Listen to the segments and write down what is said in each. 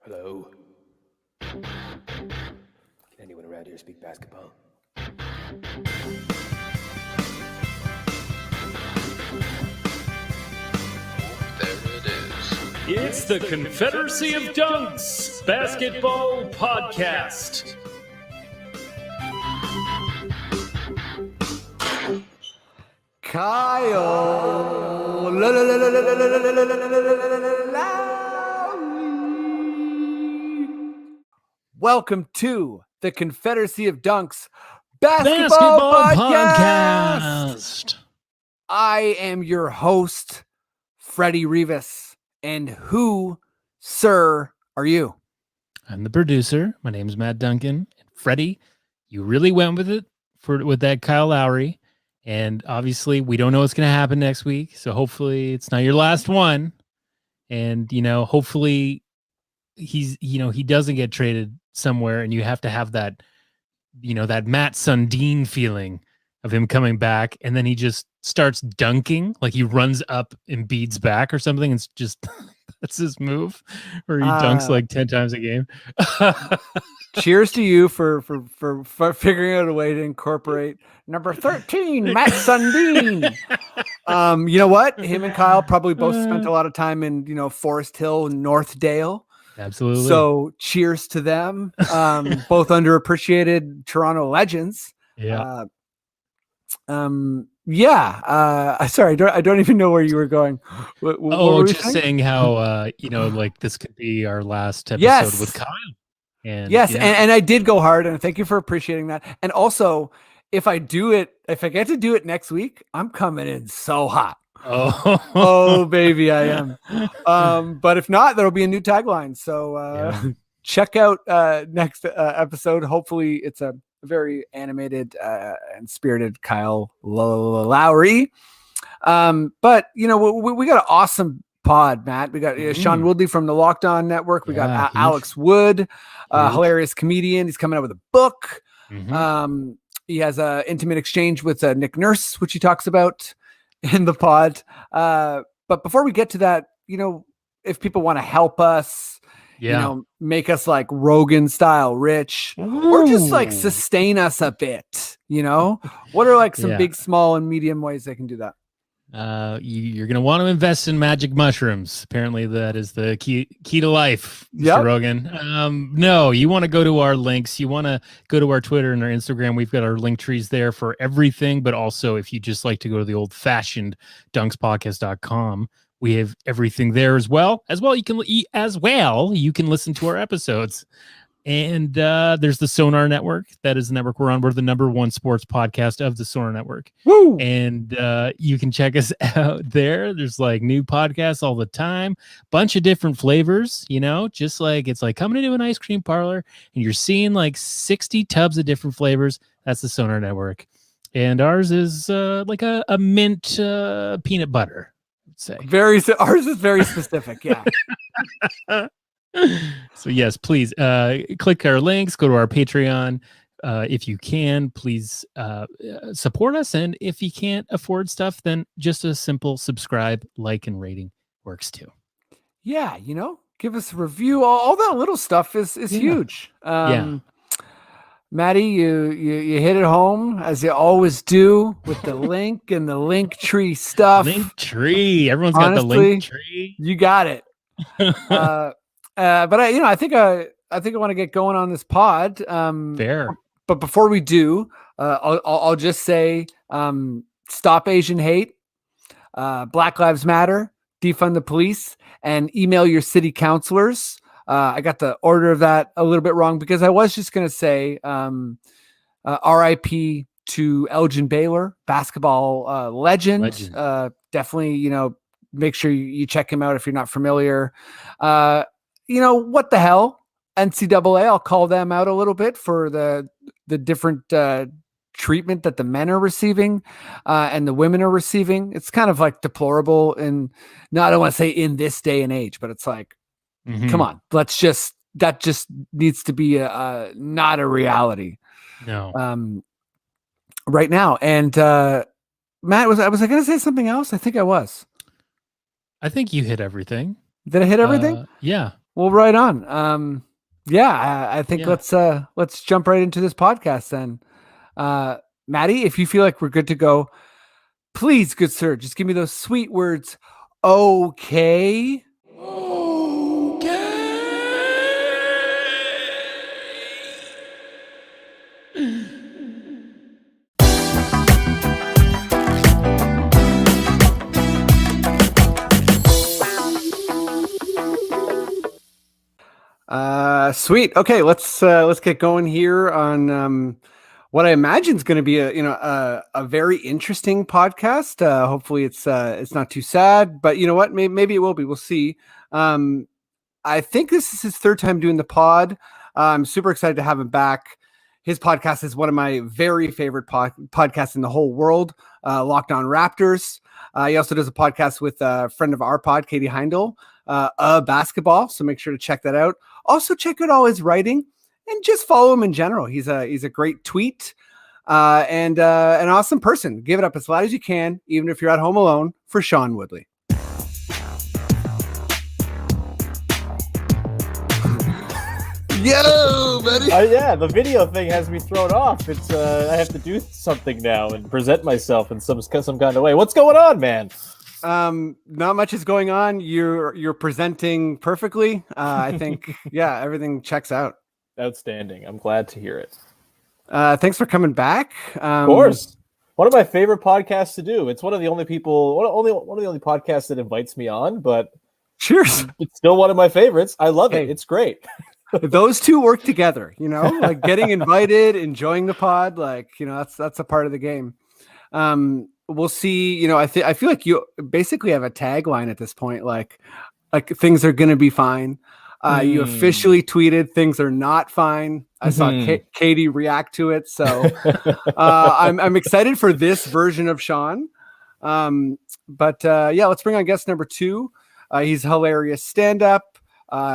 Hello. Can anyone around here speak basketball? There it is. It's the Confederacy of Dunks Basketball Podcast. Kyle Welcome to the Confederacy of Dunks Basketball Podcast. I am your host, Freddie Rivas. And who, sir, are you? I'm the producer. My name's Matt Duncan. Freddie, you really went with it with that Kyle Lowry. And obviously, we don't know what's going to happen next week. So hopefully it's not your last one. And, hopefully he doesn't get traded somewhere and you have to have that, that Matt Sundin feeling of him coming back. And then he just starts dunking, like he runs up Embiid's back or something. It's just, that's his move where he dunks like 10 times a game. Cheers to you for figuring out a way to incorporate number 13, Matt Sundin. You know what? Him and Kyle probably both spent a lot of time in, Forest Hill and Northdale. Absolutely. So cheers to them. Both underappreciated Toronto legends. Yeah. Sorry, I don't even know where you were going. What were we saying how, like this could be our last episode with Kyle. And yes, and I did go hard, and thank you for appreciating that. And also, if I get to do it next week, I'm coming in so hot. Oh baby, I am. But if not, there'll be a new tagline. So check out next episode. Hopefully, it's a very animated and spirited Kyle Lowry. But we got an awesome pod, Matt. We got Sean Woodley from the Locked On Network. We got Alex Wood, hilarious comedian. He's coming out with a book. He has an intimate exchange with Nick Nurse, which he talks about in the pod. But before we get to that, if people want to help us, make us like Rogan style rich, or just like sustain us a bit, what are like some big, small, and medium ways they can do that? You're going to want to invest in magic mushrooms. Apparently that is the key to life, Mr. Rogan. No, you want to go to our links. You want to go to our Twitter and our Instagram. We've got our link trees there for everything, but also if you just like to go to the old fashioned dunkspodcast.com, we have everything there as well. You can listen to our episodes. And there's the Sonar Network. That is the network we're on. We're the number one sports podcast of the Sonar Network. Woo! And you can check us out there. There's like new podcasts all the time. Bunch of different flavors, just like it's like coming into an ice cream parlor and you're seeing like 60 tubs of different flavors. That's the Sonar Network. And ours is like a mint peanut butter, I'd say. Ours is very specific, yeah. So yes, please click our links, go to our Patreon. If you can, please support us. And if you can't afford stuff, then just a simple subscribe, like, and rating works too. Yeah, give us a review. All that little stuff is huge. Maddie, you hit it home as you always do with the link and the link tree stuff. Link tree. Everyone's got the link tree. You got it. But I think I want to get going on this pod. Fair. But before we do, I'll just say, stop Asian hate, Black Lives Matter, defund the police, and email your city councilors. I got the order of that a little bit wrong because I was just going to say, RIP to Elgin Baylor, basketball legend. Definitely, make sure you check him out if you're not familiar. What the hell? NCAA, I'll call them out a little bit for the different treatment that the men are receiving and the women are receiving. It's kind of like deplorable. And I don't want to say in this day and age, but it's like, come on, that just needs to be not a reality. No. Right now. And Matt, was I going to say something else? I think I was. I think you hit everything. Did I hit everything? Yeah. Well, right on. I think let's jump right into this podcast then. Maddie, if you feel like we're good to go, please, good sir, just give me those sweet words. Okay. Sweet. Okay, let's get going here on what I imagine is going to be a very interesting podcast. Hopefully it's not too sad, but you know what? Maybe it will be. We'll see. I think this is his third time doing the pod. I'm super excited to have him back. His podcast is one of my very favorite podcasts in the whole world. Locked On Raptors. He also does a podcast with a friend of our pod, Katie Heindel, basketball. So make sure to check that out. Also check out all his writing and just follow him in general. He's a great tweet and an awesome person. Give it up as loud as you can, even if you're at home alone, for Sean Woodley. Yo, buddy. Yeah, the video thing has me thrown off. It's I have to do something now and present myself in some kind of way. What's going on, man? Not much is going on. You're presenting perfectly. I think everything checks out. Outstanding. I'm glad to hear it. Thanks for coming back. Of course. One of my favorite podcasts to do. It's one of the only podcasts that invites me on, but cheers. It's still one of my favorites. I love it. It's great. Those two work together, like getting invited, enjoying the pod, that's a part of the game. We'll see. I feel like you basically have a tagline at this point, like things are going to be fine. You officially tweeted things are not fine. I saw Katie react to it. So I'm excited for this version of Sean. Let's bring on guest number 2. He's a hilarious stand-up.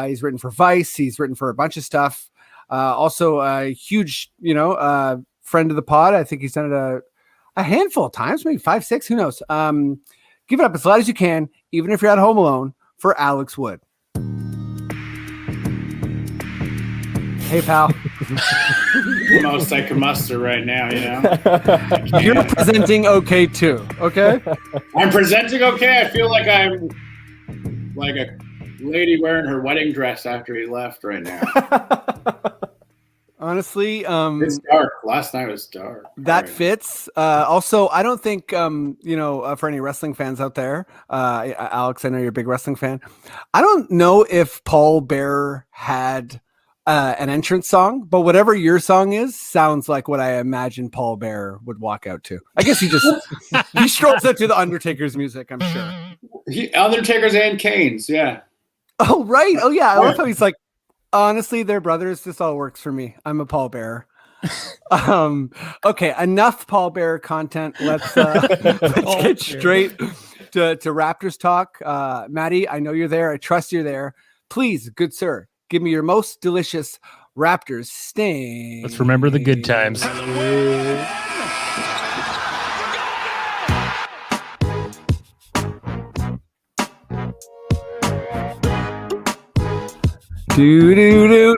He's written for Vice. He's written for a bunch of stuff. Also a huge, friend of the pod. I think he's done it a handful of times, maybe 5, 6, who knows? Give it up as loud as you can, even if you're at home alone, for Alex Wood. Hey, pal. Most I can muster right now, You're presenting okay too, okay? I'm presenting okay. I feel like I'm like a lady wearing her wedding dress after he left right now. Honestly, it's dark. Last night was dark. That fits. Also, I don't think for any wrestling fans out there, Alex, I know you're a big wrestling fan. I don't know if Paul Bearer had an entrance song, but whatever your song is sounds like what I imagine Paul Bearer would walk out to. I guess he strolls out to the Undertaker's music, I'm sure. Undertaker's and Kane's, yeah. Oh, right. Oh, yeah. I love how he's like, honestly, they're brothers. This all works for me. I'm a Paul Bearer. Okay, enough Paul Bearer content. Let's get straight to Raptors talk. Maddie, I know you're there. I trust you're there. Please, good sir, give me your most delicious Raptors sting. Let's remember the good times. Do.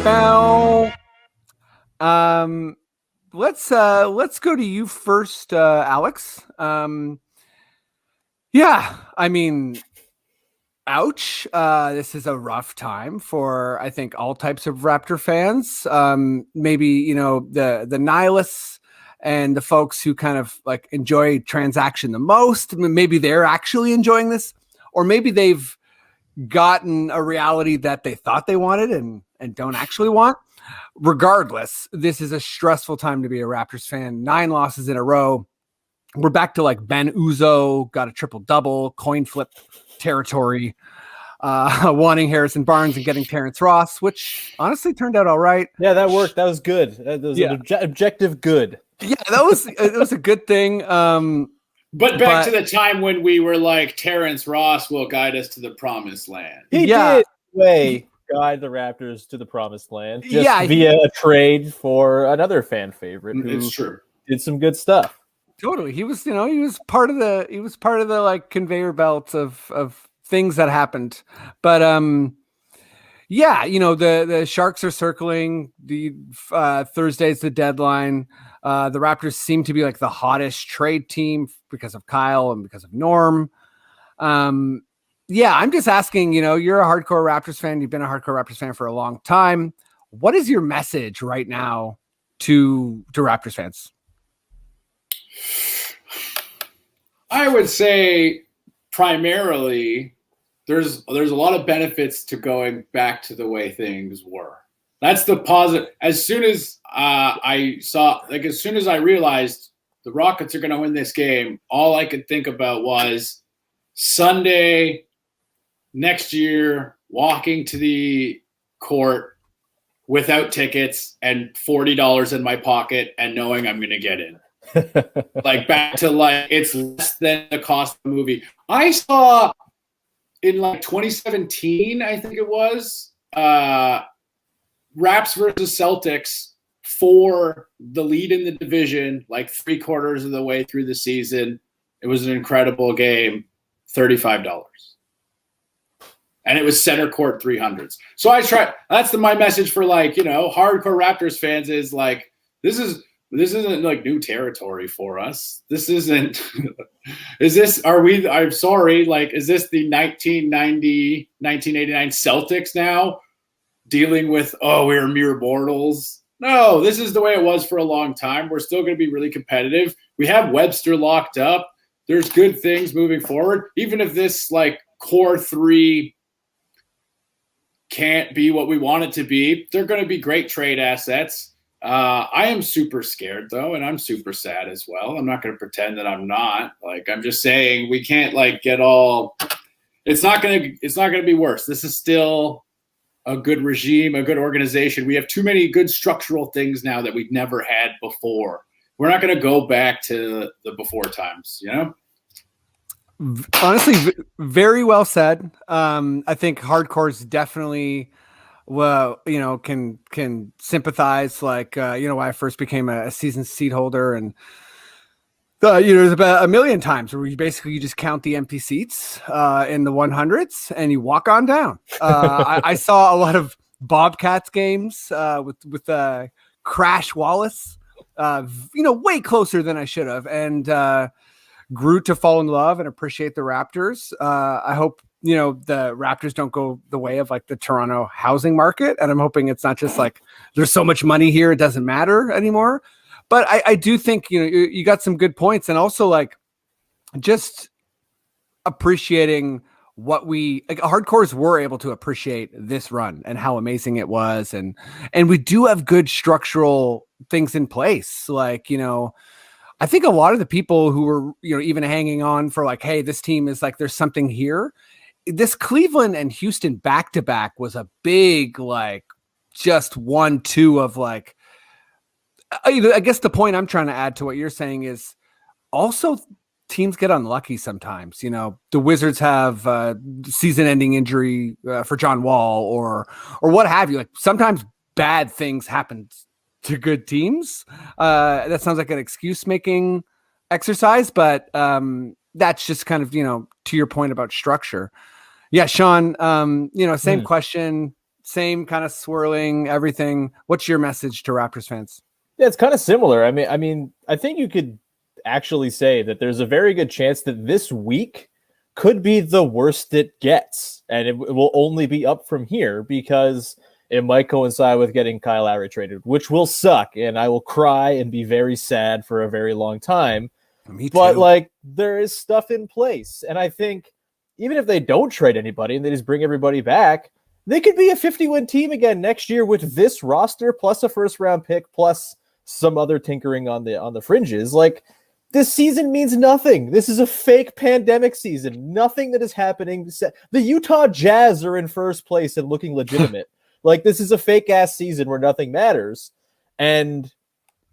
Bow. Let's go to you first, Alex. I mean, ouch. This is a rough time for, I think, all types of Raptor fans. Maybe, the nihilists and the folks who kind of like enjoy transaction the most. Maybe they're actually enjoying this, or maybe they've gotten a reality that they thought they wanted and don't actually want. Regardless, this is a stressful time to be a Raptors fan. 9 losses in a row. We're back to like Ben Uzo, got a triple-double, coin flip territory, wanting Harrison Barnes and getting Terrence Ross, which honestly turned out all right. Yeah, that worked. That was good. That was an objective good. Yeah, it was a good thing. But back to the time when we were like, Terrence Ross will guide us to the promised land. He did guide the Raptors to the promised land via a trade for another fan favorite who did some good stuff. Totally. He was part of the like conveyor belts of things that happened. But Yeah, the Sharks are circling. The Thursday's the deadline. The Raptors seem to be like the hottest trade team because of Kyle and because of Norm. Yeah, I'm just asking, you're a hardcore Raptors fan. You've been a hardcore Raptors fan for a long time. What is your message right now to Raptors fans? I would say primarily there's a lot of benefits to going back to the way things were. That's the positive. As soon as as soon as I realized the Rockets are going to win this game, all I could think about was Sunday next year, walking to the court without tickets and $40 in my pocket and knowing I'm going to get in. Like back to like it's less than the cost of the movie. I saw in like 2017, I think it was, Raps versus Celtics for the lead in the division, like 3/4 of the way through the season. It was an incredible game, $35. And it was center court 300s. So I try. That's my message for hardcore Raptors fans is like, this isn't like new territory for us. This isn't, I'm sorry, like, is this the 1990, 1989 Celtics now dealing with, we're mere mortals? No, this is the way it was for a long time. We're still going to be really competitive. We have Webster locked up. There's good things moving forward. Even if this like core three can't be what we want it to be, they're going to be great trade assets. I am super scared though, and I'm super sad as well. I'm not going to pretend that I'm not. Like, I'm just saying we can't like get all. It's not going to be worse. This is still a good regime, a good organization. We have too many good structural things now that we've never had before. We're not going to go back to the before times, Honestly, very well said. I think hardcore's definitely, can sympathize. Like, when I first became a season seat holder, and there's about a million times where you just count the empty seats in the 100s and you walk on down. I saw a lot of Bobcats games with Crash Wallace, way closer than I should have, and grew to fall in love and appreciate the Raptors. I hope the Raptors don't go the way of like the Toronto housing market, and I'm hoping it's not just like there's so much money here it doesn't matter anymore. But I do think you got some good points, and also like just appreciating what hardcores were able to appreciate this run and how amazing it was, and we do have good structural things in place. Like, I think a lot of the people who were even hanging on for like, hey, this team is like there's something here. This Cleveland and Houston back-to-back was a big like just 1-2 of like. I guess the point I'm trying to add to what you're saying is also teams get unlucky sometimes. The Wizards have season-ending injury for John Wall or what have you. Like sometimes bad things happen to good teams. That sounds like an excuse-making exercise, but that's just kind of to your point about structure. Yeah, Sean. Same question, same kind of swirling everything. What's your message to Raptors fans? Yeah, it's kind of similar. I mean, I think you could actually say that there's a very good chance that this week could be the worst it gets, and it will only be up from here because it might coincide with getting Kyle Lowry traded, which will suck, and I will cry and be very sad for a very long time. Me too. But like, there is stuff in place, and I think even if they don't trade anybody and they just bring everybody back, they could be a 50-win team again next year with this roster plus a first-round pick plus some other tinkering on the fringes. Like, this season means nothing. This is a fake pandemic season. Nothing that is happening. The Utah Jazz are in first place and looking legitimate. Like, this is a fake ass season where nothing matters. And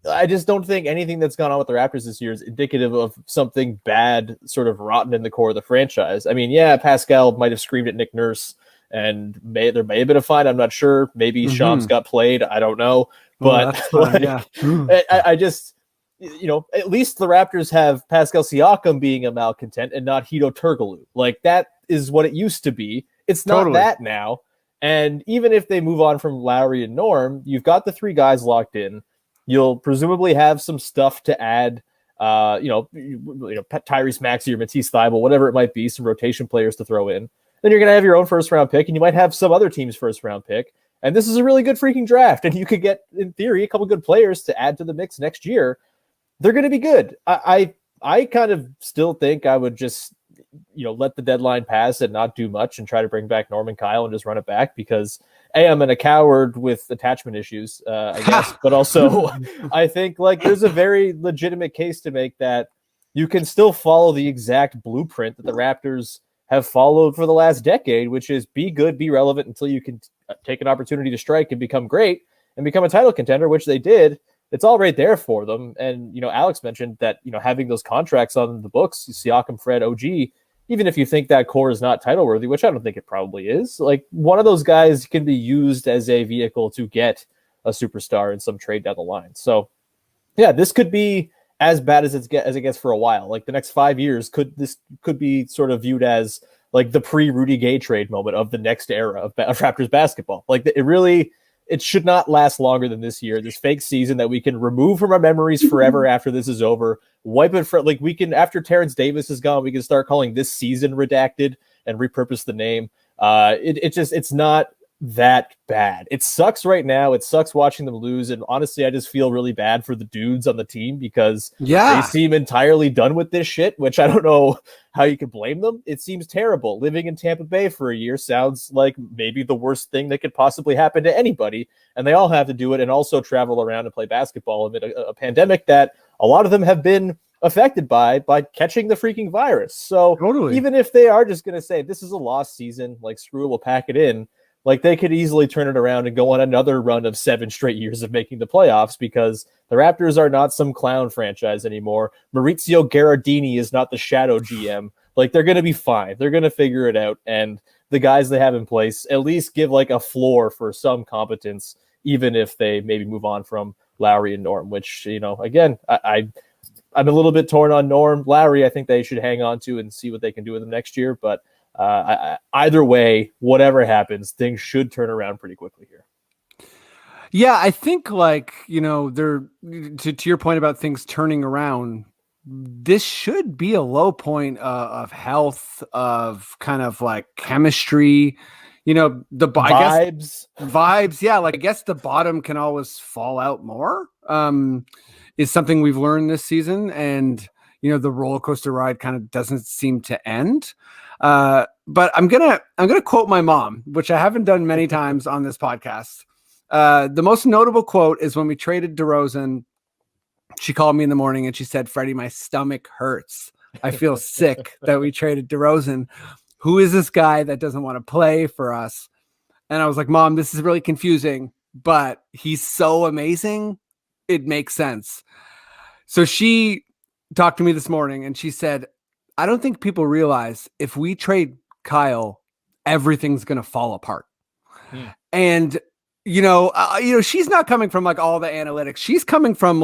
I just don't think anything that's gone on with the Raptors this year is indicative of something bad, sort of rotten in the core of the franchise. I mean, yeah, PASCAL might have screamed at Nick Nurse, and there may have been a fight. I'm not sure. Maybe Shams got played. I don't know. But I just, at least the Raptors have Pascal Siakam being a malcontent and not Hito Turkoglu. Like, that is what it used to be. It's not that now. And even if they move on from Lowry and Norm, you've got the 3 guys locked in. You'll presumably have some stuff to add, Tyrese Maxey or Matisse Thybulle, whatever it might be, some rotation players to throw in. Then you're going to have your own first-round pick, and you might have some other team's first-round pick. And this is a really good freaking draft, and you could get, in theory, a couple good players to add to the mix next year. They're going to be good. I kind of still think I would just, let the deadline pass and not do much and try to bring back Norman Kyle and just run it back because I'm a coward with attachment issues, I guess. But also, I think there's a very legitimate case to make that you can still follow the exact blueprint that the Raptors have followed for the last decade, which is be good, be relevant until you can take an opportunity to strike and become great and become a title contender, which they did. It's all right there for them. And, Alex mentioned that, having those contracts on the books, Siakam, Fred, OG, even if you think that core is not title worthy, which I don't think it probably is, one of those guys can be used as a vehicle to get a superstar in some trade down the line. So yeah, this could be as bad as it gets for a while. The next 5 years could be sort of viewed as the pre-Rudy Gay trade moment of the next era of Raptors basketball. It should not last longer than this year. This fake season that we can remove from our memories forever after this is over. Wipe it for we can, after Terrence Davis is gone, we can start calling this season redacted and repurpose the name. It's not that bad. It sucks right now. It sucks watching them lose. And honestly, I just feel really bad for the dudes on the team because they seem entirely done with this shit, which I don't know how you can blame them. It seems terrible. Living in Tampa Bay for a year sounds like maybe the worst thing that could possibly happen to anybody. And they all have to do it and also travel around and play basketball amid a pandemic that a lot of them have been affected by catching the freaking virus. So even if they are just going to say this is a lost season, screw it, we'll pack it in. They could easily turn it around and go on another run of 7 straight years of making the playoffs because the Raptors are not some clown franchise anymore. Maurizio Gherardini is not the shadow GM. They're going to be fine. They're going to figure it out. And the guys they have in place at least give a floor for some competence, even if they maybe move on from Lowry and Norm, which, again, I'm a little bit torn on Norm. Lowry, I think they should hang on to and see what they can do with him next year. But either way, whatever happens, things should turn around pretty quickly here. Yeah, I think they're to your point about things turning around. This should be a low point of health, of kind of chemistry, the vibes. Yeah, I guess the bottom can always fall out more. Is something we've learned this season, and the roller coaster ride kind of doesn't seem to end. But I'm gonna quote my mom, which I haven't done many times on this podcast. The most notable quote is when we traded DeRozan. She called me in the morning and she said, "Freddie, my stomach hurts. I feel sick that we traded DeRozan. Who is this guy that doesn't want to play for us?" And I was like, "Mom, this is really confusing, but he's so amazing. It makes sense." So she talked to me this morning and she said, "I don't think people realize if we trade Kyle, everything's going to fall apart." And, she's not coming from all the analytics. She's coming from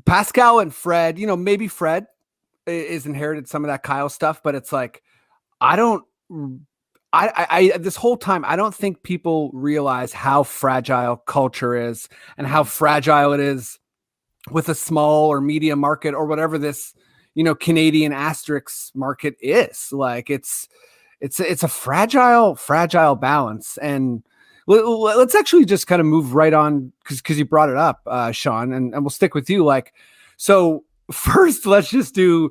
PASCAL and Fred, maybe Fred is inherited some of that Kyle stuff, but it's I this whole time, I don't think people realize how fragile culture is and how fragile it is with a small or medium market or whatever this, Canadian asterisk market is. It's a fragile balance. And let's actually just kind of move right on because you brought it up, Sean, and we'll stick with you. So first, let's just do,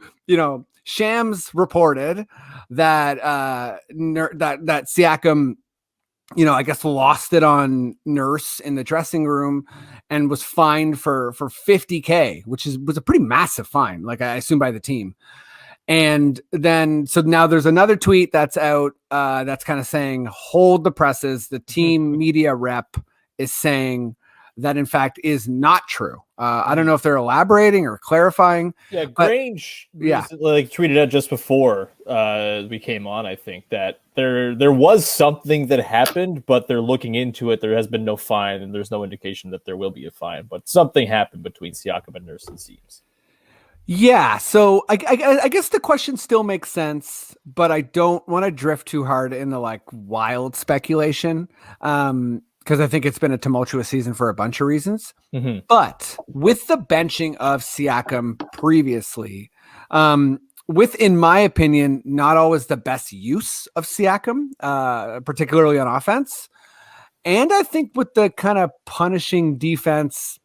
Shams reported that that Siakam, I guess lost it on Nurse in the dressing room and was fined for $50K, which was a pretty massive fine, I assume by the team. And then, so now there's another tweet that's out that's kind of saying, hold the presses. The team media rep is saying that in fact is not true. I don't know if they're elaborating or clarifying. Yeah, Grange tweeted out just before we came on, I think, that there was something that happened, but they're looking into it. There has been no fine, and there's no indication that there will be a fine, but something happened between Siakam and Nurse, it seems. Yeah, so I guess the question still makes sense, but I don't want to drift too hard into like wild speculation, because I think it's been a tumultuous season for a bunch of reasons. Mm-hmm. But with the benching of Siakam previously, with, in my opinion, not always the best use of Siakam, particularly on offense, and I think with the kind of punishing defense.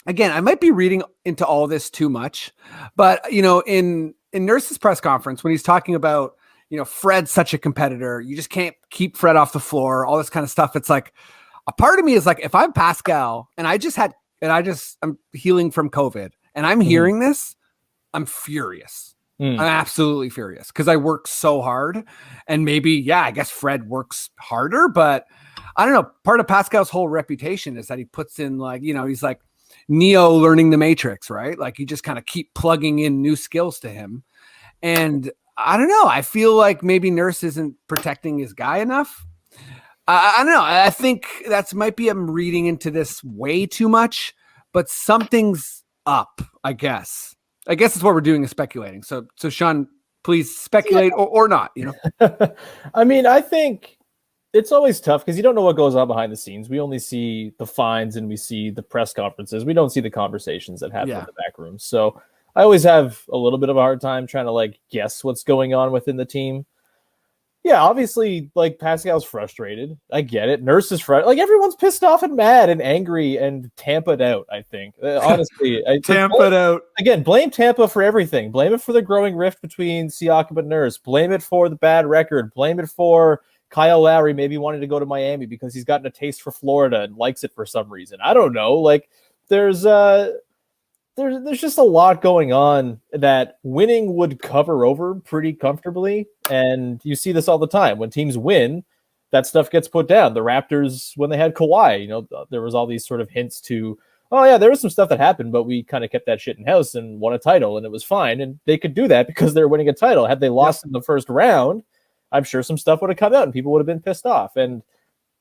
Again, I might be reading into all this too much, but in Nurse's press conference, when he's talking about, Fred's such a competitor, you just can't keep Fred off the floor, all this kind of stuff. It's like a part of me is like, if I'm Pascal and I'm healing from COVID and I'm hearing this, I'm furious. I'm absolutely furious because I work so hard, and maybe, I guess Fred works harder, but I don't know. Part of Pascal's whole reputation is that he puts in he's like Neo learning the Matrix, right? Like you just kind of keep plugging in new skills to him. And I don't know. I feel like maybe Nurse isn't protecting his guy enough. I don't know. I think might be I'm reading into this way too much, but something's up, I guess. I guess it's what we're doing is speculating. So Sean, please speculate or not, I mean, I think it's always tough because you don't know what goes on behind the scenes. We only see the fines and we see the press conferences. We don't see the conversations that happen in the back rooms. So I always have a little bit of a hard time trying to like guess what's going on within the team. Yeah, obviously, like Pascal's frustrated. I get it. Nurse is frustrated. Like everyone's pissed off and mad and angry and Tampa'd out, I think. Honestly. Tampa'd out. Again, blame Tampa for everything. Blame it for the growing rift between Siakam and Nurse. Blame it for the bad record. Blame it for Kyle Lowry maybe wanting to go to Miami because he's gotten a taste for Florida and likes it for some reason. I don't know. Like there's just a lot going on that winning would cover over pretty comfortably. And you see this all the time. When teams win, that stuff gets put down. The Raptors, when they had Kawhi, there was all these sort of hints to, oh yeah, there was some stuff that happened, but we kind of kept that shit in house and won a title and it was fine. And they could do that because they're winning a title. Had they lost in the first round, I'm sure some stuff would have come out and people would have been pissed off. And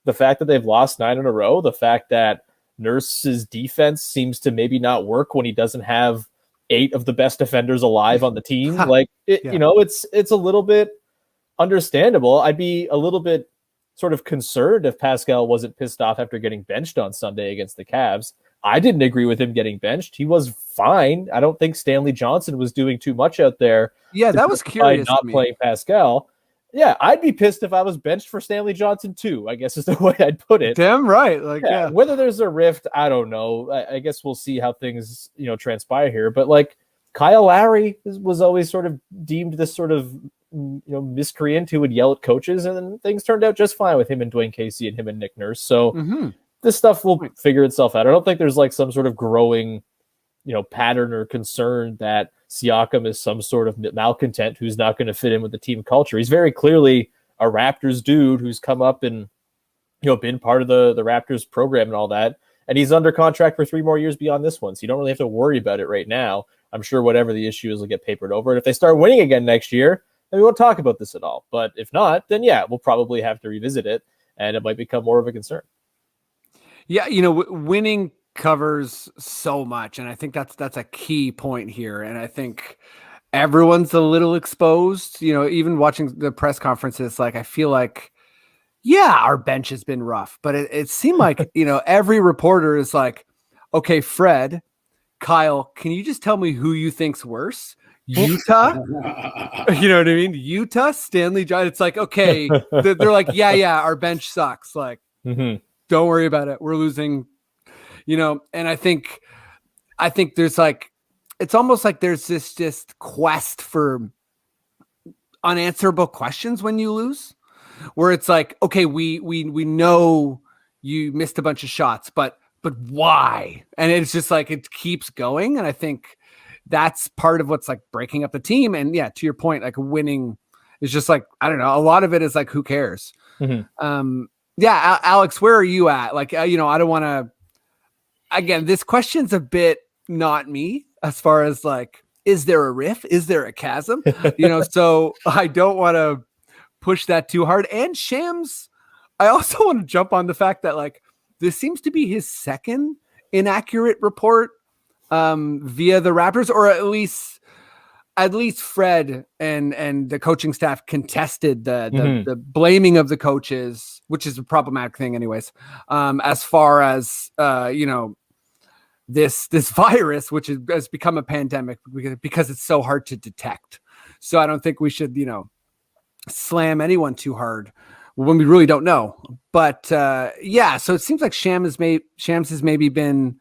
the fact that they've lost 9 in a row, the fact that Nurse's defense seems to maybe not work when he doesn't have 8 of the best defenders alive on the team. It's a little bit understandable. I'd be a little bit sort of concerned if Pascal wasn't pissed off after getting benched on Sunday against the Cavs. I didn't agree with him getting benched. He was fine. I don't think Stanley Johnson was doing too much out there. Yeah, that was curious. Not playing Pascal. Yeah, I'd be pissed if I was benched for Stanley Johnson too, I guess is the way I'd put it. Damn right. Whether there's a rift, I don't know. I guess we'll see how things, transpire here. But like Kyle Lowry was always sort of deemed this sort of, miscreant who would yell at coaches, and then things turned out just fine with him and Dwayne Casey and him and Nick Nurse. So this stuff will figure itself out. I don't think there's like some sort of growing, pattern or concern that Siakam is some sort of malcontent who's not going to fit in with the team culture. He's very clearly a Raptors dude who's come up and, been part of the Raptors program and all that. And he's under contract for 3 more years beyond this one. So you don't really have to worry about it right now. I'm sure whatever the issue is will get papered over. And if they start winning again next year, then we won't talk about this at all. But if not, then we'll probably have to revisit it and it might become more of a concern. Yeah. Winning covers so much, and I think that's a key point here. And I think everyone's a little exposed, even watching the press conferences. Like I feel like our bench has been rough, but it seemed like every reporter is like, okay, Fred, Kyle, can you just tell me who you think's worse? Utah? You know what I mean? Utah, Stanley Johnson. It's like, okay, they're like, our bench sucks, like don't worry about it, we're losing. And I think there's like, it's almost like there's this just quest for unanswerable questions when you lose, where it's like, okay, we know you missed a bunch of shots, but why? And it's just like, it keeps going. And I think that's part of what's like breaking up the team. And to your point, like winning is just like, I don't know. A lot of it is like, who cares? Alex, where are you at? Like, I don't want to, again, this question's a bit not me as far as like, is there a rift? Is there a chasm? So I don't want to push that too hard. And Shams, I also want to jump on the fact that like, this seems to be his second inaccurate report via the Raptors, or at least at least Fred and the coaching staff contested the blaming of the coaches, which is a problematic thing anyways. As far as, this virus, which has become a pandemic because it's so hard to detect. So I don't think we should, slam anyone too hard when we really don't know. But so it seems like Shams has maybe been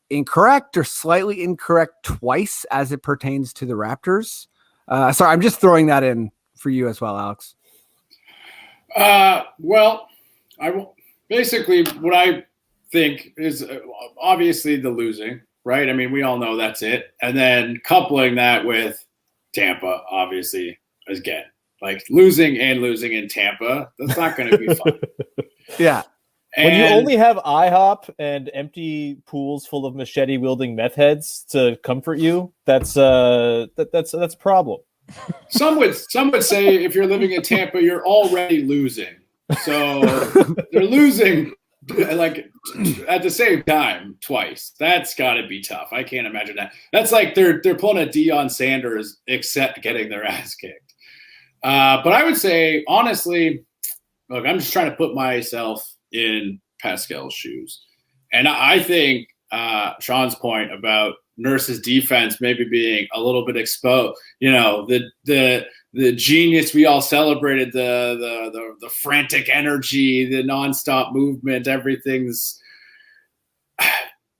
incorrect or slightly incorrect twice as it pertains to the Raptors. Sorry, I'm just throwing that in for you as well, Alex. Well, basically what I think is obviously the losing, right? I mean, we all know that's it. And then coupling that with Tampa, obviously, again, like losing in Tampa, that's not going to be fun. Yeah. When you only have IHOP and empty pools full of machete-wielding meth heads to comfort you, that's a problem. Some would say if you're living in Tampa, you're already losing. So they're losing like at the same time twice. That's got to be tough. I can't imagine that. That's like they're pulling a Deion Sanders except getting their ass kicked. But I would say honestly, look, I'm just trying to put myself in PASCAL's shoes, and I think Sean's point about Nurse's defense maybe being a little bit exposed. The genius we all celebrated, the frantic energy, the nonstop movement, everything's.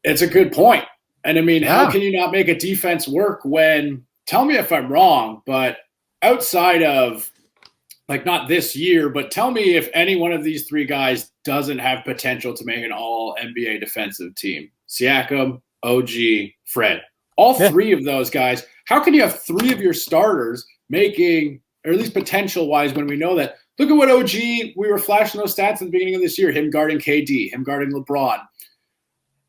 It's a good point, and I mean, how can you not make a defense work when? Tell me if I'm wrong, but outside of like not this year, but tell me if any one of these three guys doesn't have potential to make an all NBA defensive team. Siakam, OG, Fred. All three of those guys. How can you have three of your starters making, or at least potential-wise, when we know that? Look at what OG, we were flashing those stats at the beginning of this year, him guarding KD, him guarding LeBron.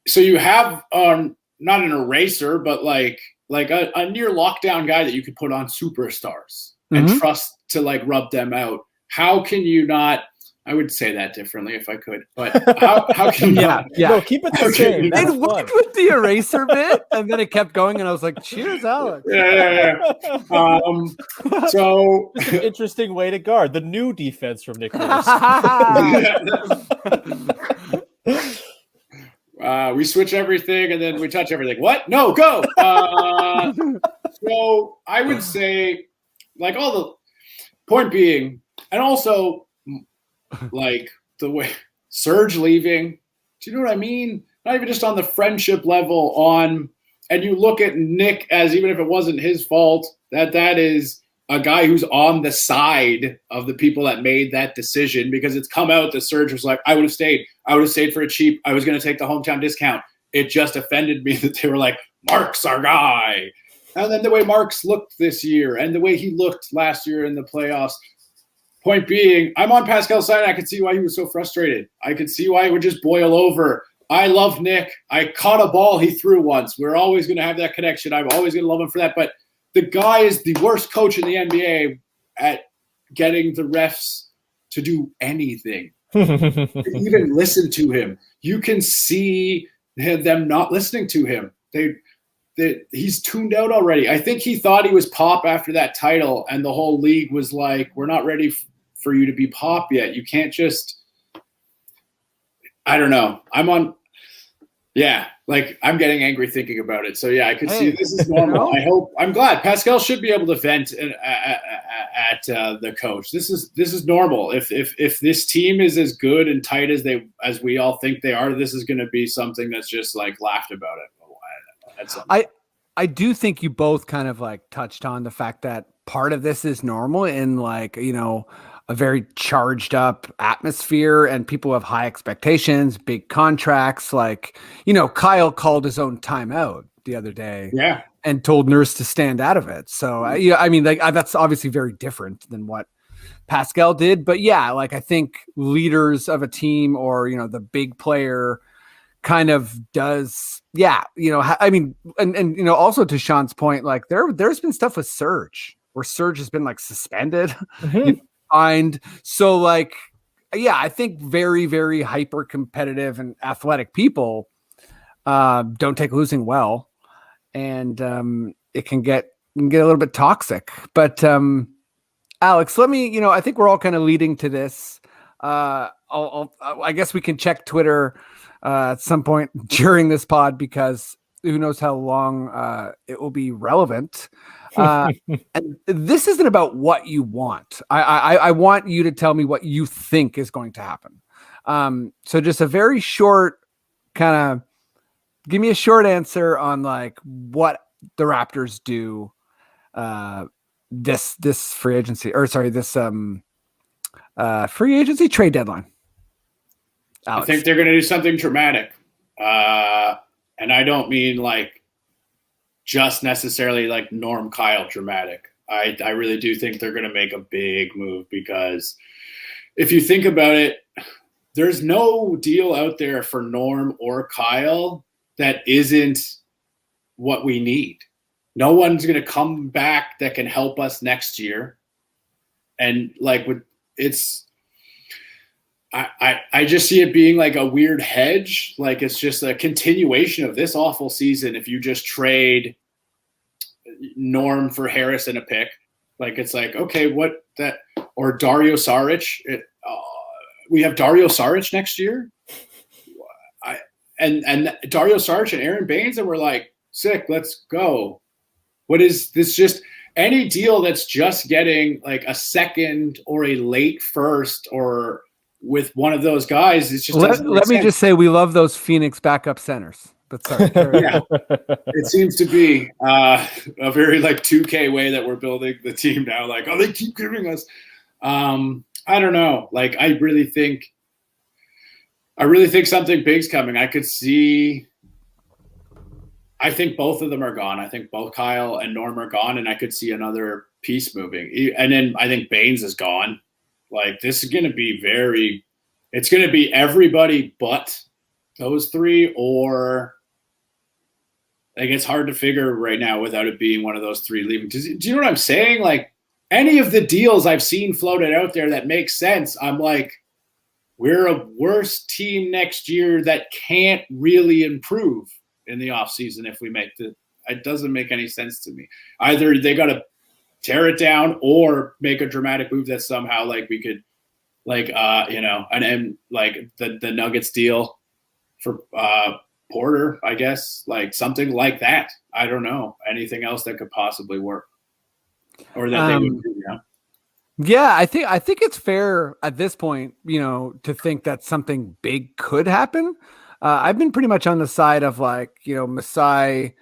So you have not an eraser, but like a near lockdown guy that you could put on superstars and trust to like rub them out. How can you not? I would say that differently if I could, but how can you not? No, keep it the same. It worked with the eraser bit, and then it kept going, and I was like, "Cheers, Alex!" So it's an interesting way to guard the new defense from Nick Nurse. We switch everything and then we touch everything. What? No, go. So I would say, like, all the point being, and also like the way Serge leaving. Do you know what I mean? Not even just on the friendship level, and you look at Nick as, even if it wasn't his fault, that is a guy who's on the side of the people that made that decision, because it's come out that Serge was like, I would have stayed for a cheap. I was going to take the hometown discount. It just offended me that they were like, Mark's our guy. And then the way Mark's looked this year and the way he looked last year in the playoffs. Point being, I'm on PASCAL's side. I could see why he was so frustrated. I could see why it would just boil over. I love Nick. I caught a ball he threw once. We're always going to have that connection. I'm always going to love him for that. But the guy is the worst coach in the NBA at getting the refs to do anything, even listen to him. You can see them not listening to him. He's tuned out already. I think he thought he was Pop after that title, and the whole league was like, we're not ready for you to be Pop yet. You can't just – I don't know. I'm getting angry thinking about it. So, yeah, I could see this is normal. I'm glad. PASCAL should be able to vent at the coach. This is normal. If this team is as good and tight as we all think they are, this is going to be something that's just like laughed about it. I do think you both kind of like touched on the fact that part of this is normal in like, a very charged up atmosphere, and people have high expectations, big contracts. Like, Kyle called his own timeout the other day and told Nurse to stand out of it. So that's obviously very different than what PASCAL did, but I think leaders of a team, or, the big player kind of does. And also to Sean's point, like there's been stuff with Serge where Serge has been like suspended. So I think very, very hyper competitive and athletic people don't take losing well, and it can get can get a little bit toxic. But Alex, let me, I think we're all kind of leading to this. I guess we can check Twitter at some point during this pod, because who knows how long it will be relevant. And this isn't about what you want. I want you to tell me what you think is going to happen. So just a very short give me a short answer on like what the Raptors do this free agency, or sorry, this free agency trade deadline. Alex. I think they're going to do something dramatic. And I don't mean like just necessarily like Norm Kyle dramatic. I really do think they're going to make a big move, because if you think about it, there's no deal out there for Norm or Kyle that isn't what we need. No one's going to come back that can help us next year. And like I just see it being like a weird hedge. Like it's just a continuation of this awful season. If you just trade Norm for Harris and a pick, like it's like, okay, what that, or Dario Saric, we have Dario Saric next year. And Dario Saric and Aaron Baines, and we're like, sick, let's go. What is this? Just any deal that's just getting like a second or a late first, or with one of those guys, it's just let me just say we love those Phoenix backup centers. But sorry, yeah, it seems to be a very like 2K way that we're building the team now. Like, oh, they keep giving us. I don't know. Like, I really think something big's coming. I think both of them are gone. I think both Kyle and Norm are gone, and I could see another piece moving. And then I think Baines is gone. Like, this is going to be it's going to be everybody but those three, or like, it's hard to figure right now without it being one of those three leaving. Do you know what I'm saying? Like, any of the deals I've seen floated out there that make sense, I'm like, we're a worse team next year that can't really improve in the offseason if we make it doesn't make any sense to me. Either they got to tear it down or make a dramatic move that somehow like we could like and like the Nuggets deal for Porter, I guess, like something like that. I don't know anything else that could possibly work, or that they would do. Yeah, I think it's fair at this point, to think that something big could happen. I've been pretty much on the side of like, Masai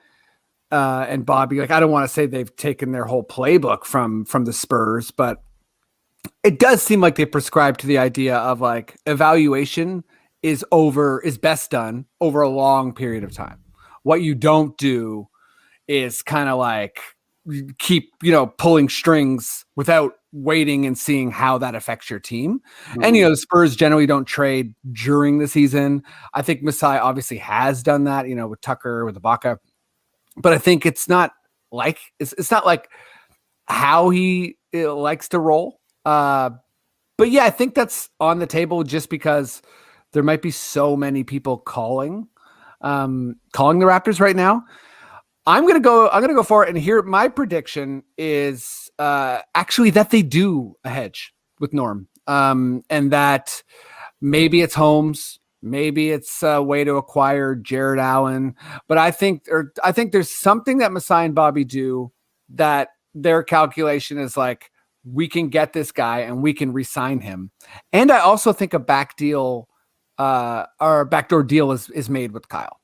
and Bobby. Like, I don't want to say they've taken their whole playbook from the Spurs, but it does seem like they prescribe to the idea of like evaluation is best done over a long period of time. What you don't do is kind of like keep, pulling strings without waiting and seeing how that affects your team. Mm-hmm. And, the Spurs generally don't trade during the season. I think Masai obviously has done that, with Tucker, with Ibaka, but I think it's not like how he likes to roll. But yeah, I think that's on the table just because there might be so many people calling the Raptors right now. I'm gonna go for it, and here my prediction is actually that they do a hedge with Norm, and that maybe it's Holmes, maybe it's a way to acquire Jared Allen, but I think there's something that Masai and Bobby do that their calculation is like, we can get this guy and we can re-sign him, and I also think a backdoor deal is made with Kyle.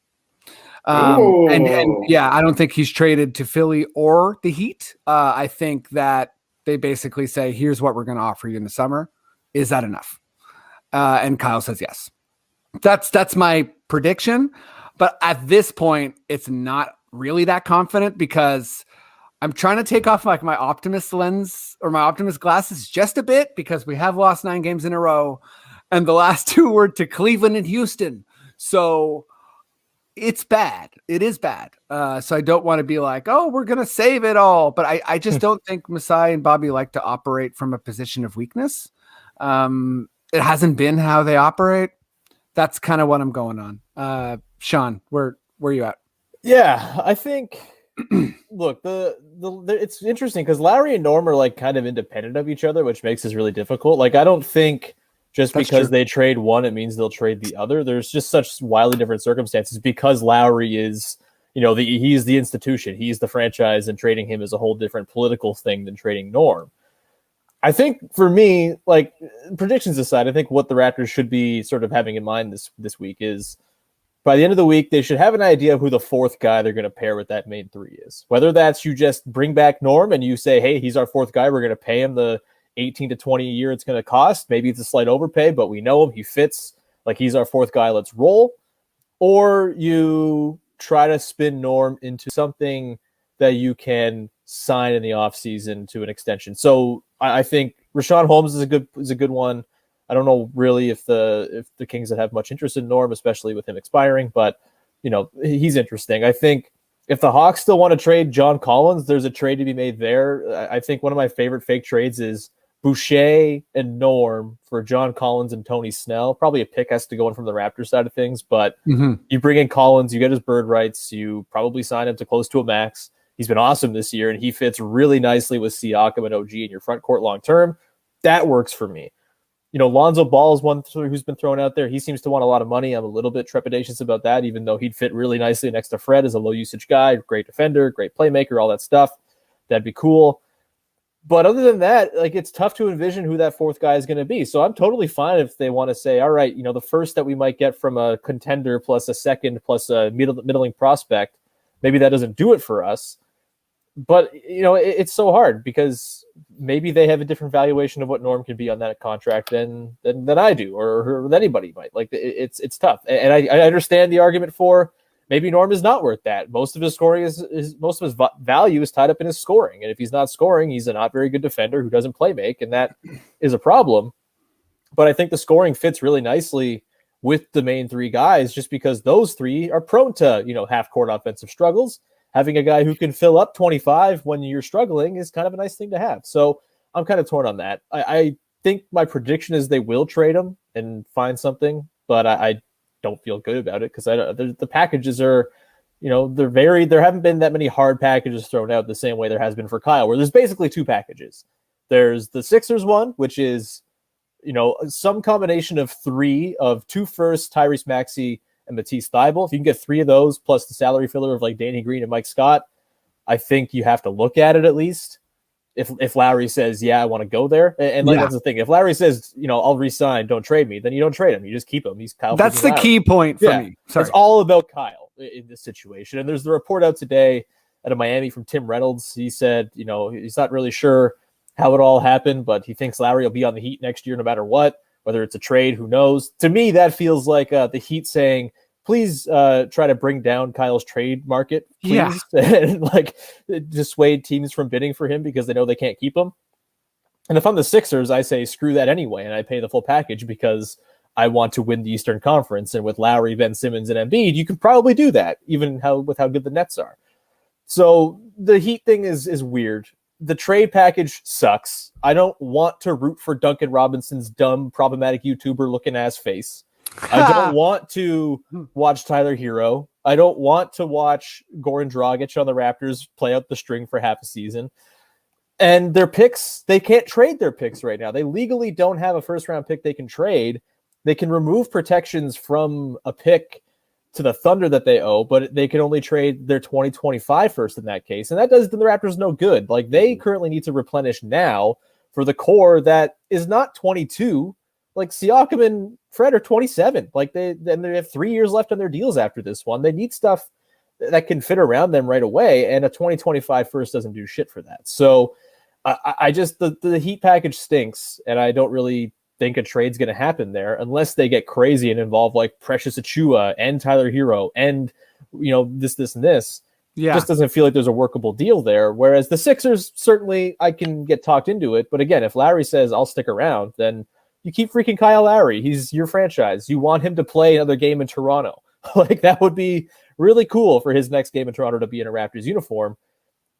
And yeah, I don't think he's traded to Philly or the Heat. I think that they basically say, here's what we're going to offer you in the summer. Is that enough? And Kyle says yes. That's my prediction. But at this point, it's not really that confident, because I'm trying to take off like my optimist lens or my optimist glasses just a bit, because we have lost 9 games in a row, and the last 2 were to Cleveland and Houston. So it's bad. It is bad. So I don't want to be like, oh, we're going to save it all. But I just don't think Masai and Bobby like to operate from a position of weakness. It hasn't been how they operate. That's kind of what I'm going on. Sean, where are you at? Yeah, I think Look, it's interesting because Lowry and Norm are like kind of independent of each other, which makes this really difficult. Like, I don't think just That's because true. they trade one, it means they'll trade the other. There's just such wildly different circumstances because Lowry is, he's the institution, he's the franchise, and trading him is a whole different political thing than trading Norm. I think for me, like, predictions aside, I think what the Raptors should be sort of having in mind this week is by the end of the week, they should have an idea of who the fourth guy they're going to pair with that main three is. Whether that's you just bring back Norm and you say, hey, he's our fourth guy, we're going to pay him the 18 to 20 a year it's going to cost. Maybe it's a slight overpay, but we know him, he fits, like he's our fourth guy, let's roll. Or you try to spin Norm into something that you can sign in the offseason to an extension. So I think Rashawn Holmes is a good one. I don't know really if the Kings would have much interest in Norm, especially with him expiring, but he's interesting. I think if the Hawks still want to trade John Collins, there's a trade to be made there. I think one of my favorite fake trades is Boucher and Norm for John Collins and Tony Snell. Probably a pick has to go in from the Raptors side of things, but you bring in Collins, you get his bird rights, you probably sign him to close to a max. He's been awesome this year, and he fits really nicely with Siakam and OG in your front court long term. That works for me. Lonzo Ball is one who's been thrown out there. He seems to want a lot of money. I'm a little bit trepidatious about that, even though he'd fit really nicely next to Fred as a low-usage guy, great defender, great playmaker, all that stuff. That'd be cool. But other than that, like, it's tough to envision who that fourth guy is going to be. So I'm totally fine if they want to say, all right, the first that we might get from a contender plus a second plus a middling prospect, maybe that doesn't do it for us. But, it's so hard because maybe they have a different valuation of what Norm can be on that contract than I do or anybody might. Like, it's tough. And I understand the argument for maybe Norm is not worth that. Most of his scoring most of his value is tied up in his scoring. And if he's not scoring, he's a not very good defender who doesn't play make. And that is a problem. But I think the scoring fits really nicely with the main three guys just because those three are prone to, half court offensive struggles. Having a guy who can fill up 25 when you're struggling is kind of a nice thing to have. So I'm kind of torn on that. I think my prediction is they will trade him and find something, but I don't feel good about it because the packages are, they're varied. There haven't been that many hard packages thrown out the same way there has been for Kyle, where there's basically two packages. There's the Sixers one, which is, some combination of three of 2 firsts, Tyrese Maxey, and Matisse Thybulle. If you can get 3 of those plus the salary filler of like Danny Green and Mike Scott, I think you have to look at it at least. If Lowry says, yeah, I want to go there. And that's the thing. If Lowry says, I'll resign, don't trade me, then you don't trade him. You just keep him. He's Kyle. That's the Lowry. key point for me. Sorry. It's all about Kyle in this situation. And there's the report out today out of Miami from Tim Reynolds. He said, he's not really sure how it all happened, but he thinks Lowry will be on the Heat next year no matter what. Whether it's a trade, who knows? To me, that feels like the Heat saying, please try to bring down Kyle's trade market, please, and like dissuade teams from bidding for him because they know they can't keep him. And if I'm the Sixers, I say screw that anyway, and I pay the full package because I want to win the Eastern Conference. And with Lowry, Ben Simmons, and Embiid, you can probably do that, even with how good the Nets are. So the Heat thing is weird. The trade package sucks. I don't want to root for Duncan Robinson's dumb, problematic YouTuber looking ass face. I don't want to watch Tyler Hero. I don't want to watch Goran Dragic on the Raptors play out the string for half a season. And their picks, they can't trade their picks right now. They legally don't have a first-round pick they can trade. They can remove protections from a pick to the Thunder that they owe, but they can only trade their 2025 first in that case. And that does the Raptors no good. Like, they currently need to replenish now for the core that is not 22. Like, Siakam and Fred are 27. Like, they have 3 years left on their deals after this one. They need stuff that can fit around them right away, and a 2025 first doesn't do shit for that. So I just, the Heat package stinks, and I don't really think a trade's going to happen there unless they get crazy and involve like Precious Achua and Tyler Hero and, this and this. Yeah. It just doesn't feel like there's a workable deal there. Whereas the Sixers, certainly I can get talked into it. But again, if Lowry says I'll stick around, then you keep freaking Kyle Lowry. He's your franchise. You want him to play another game in Toronto. Like, that would be really cool for his next game in Toronto to be in a Raptors uniform.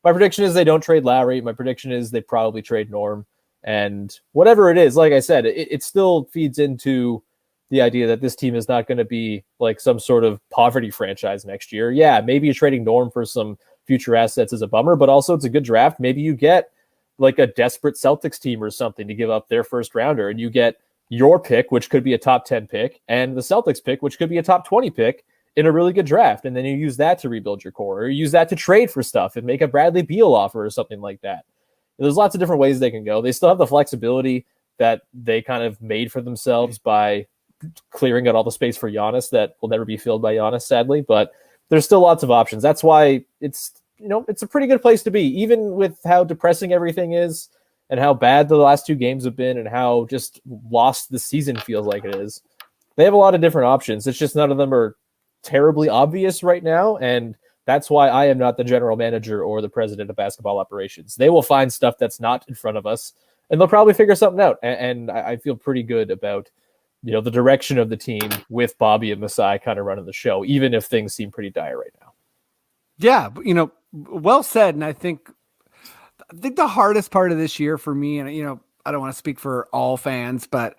My prediction is they don't trade Lowry. My prediction is they probably trade Norm. And whatever it is, like I said, it still feeds into the idea that this team is not going to be like some sort of poverty franchise next year. Yeah, maybe you're trading Norm for some future assets is a bummer, but also it's a good draft. Maybe you get like a desperate Celtics team or something to give up their first rounder, and you get your pick, which could be a top 10 pick, and the Celtics pick, which could be a top 20 pick in a really good draft. And then you use that to rebuild your core, or use that to trade for stuff and make a Bradley Beal offer or something like that. There's lots of different ways they can go. They still have the flexibility that they kind of made for themselves by clearing out all the space for Giannis that will never be filled by Giannis, sadly, but there's still lots of options. That's why it's a pretty good place to be, even with how depressing everything is and how bad the last 2 games have been and how just lost the season feels like it is. They have a lot of different options. It's just none of them are terribly obvious right now, and that's why I am not the general manager or the president of basketball operations. They will find stuff that's not in front of us, and they'll probably figure something out. And I feel pretty good about the direction of the team with Bobby and Masai kind of running the show, even if things seem pretty dire right now. Yeah, well said. And I think the hardest part of this year for me, and I don't want to speak for all fans, but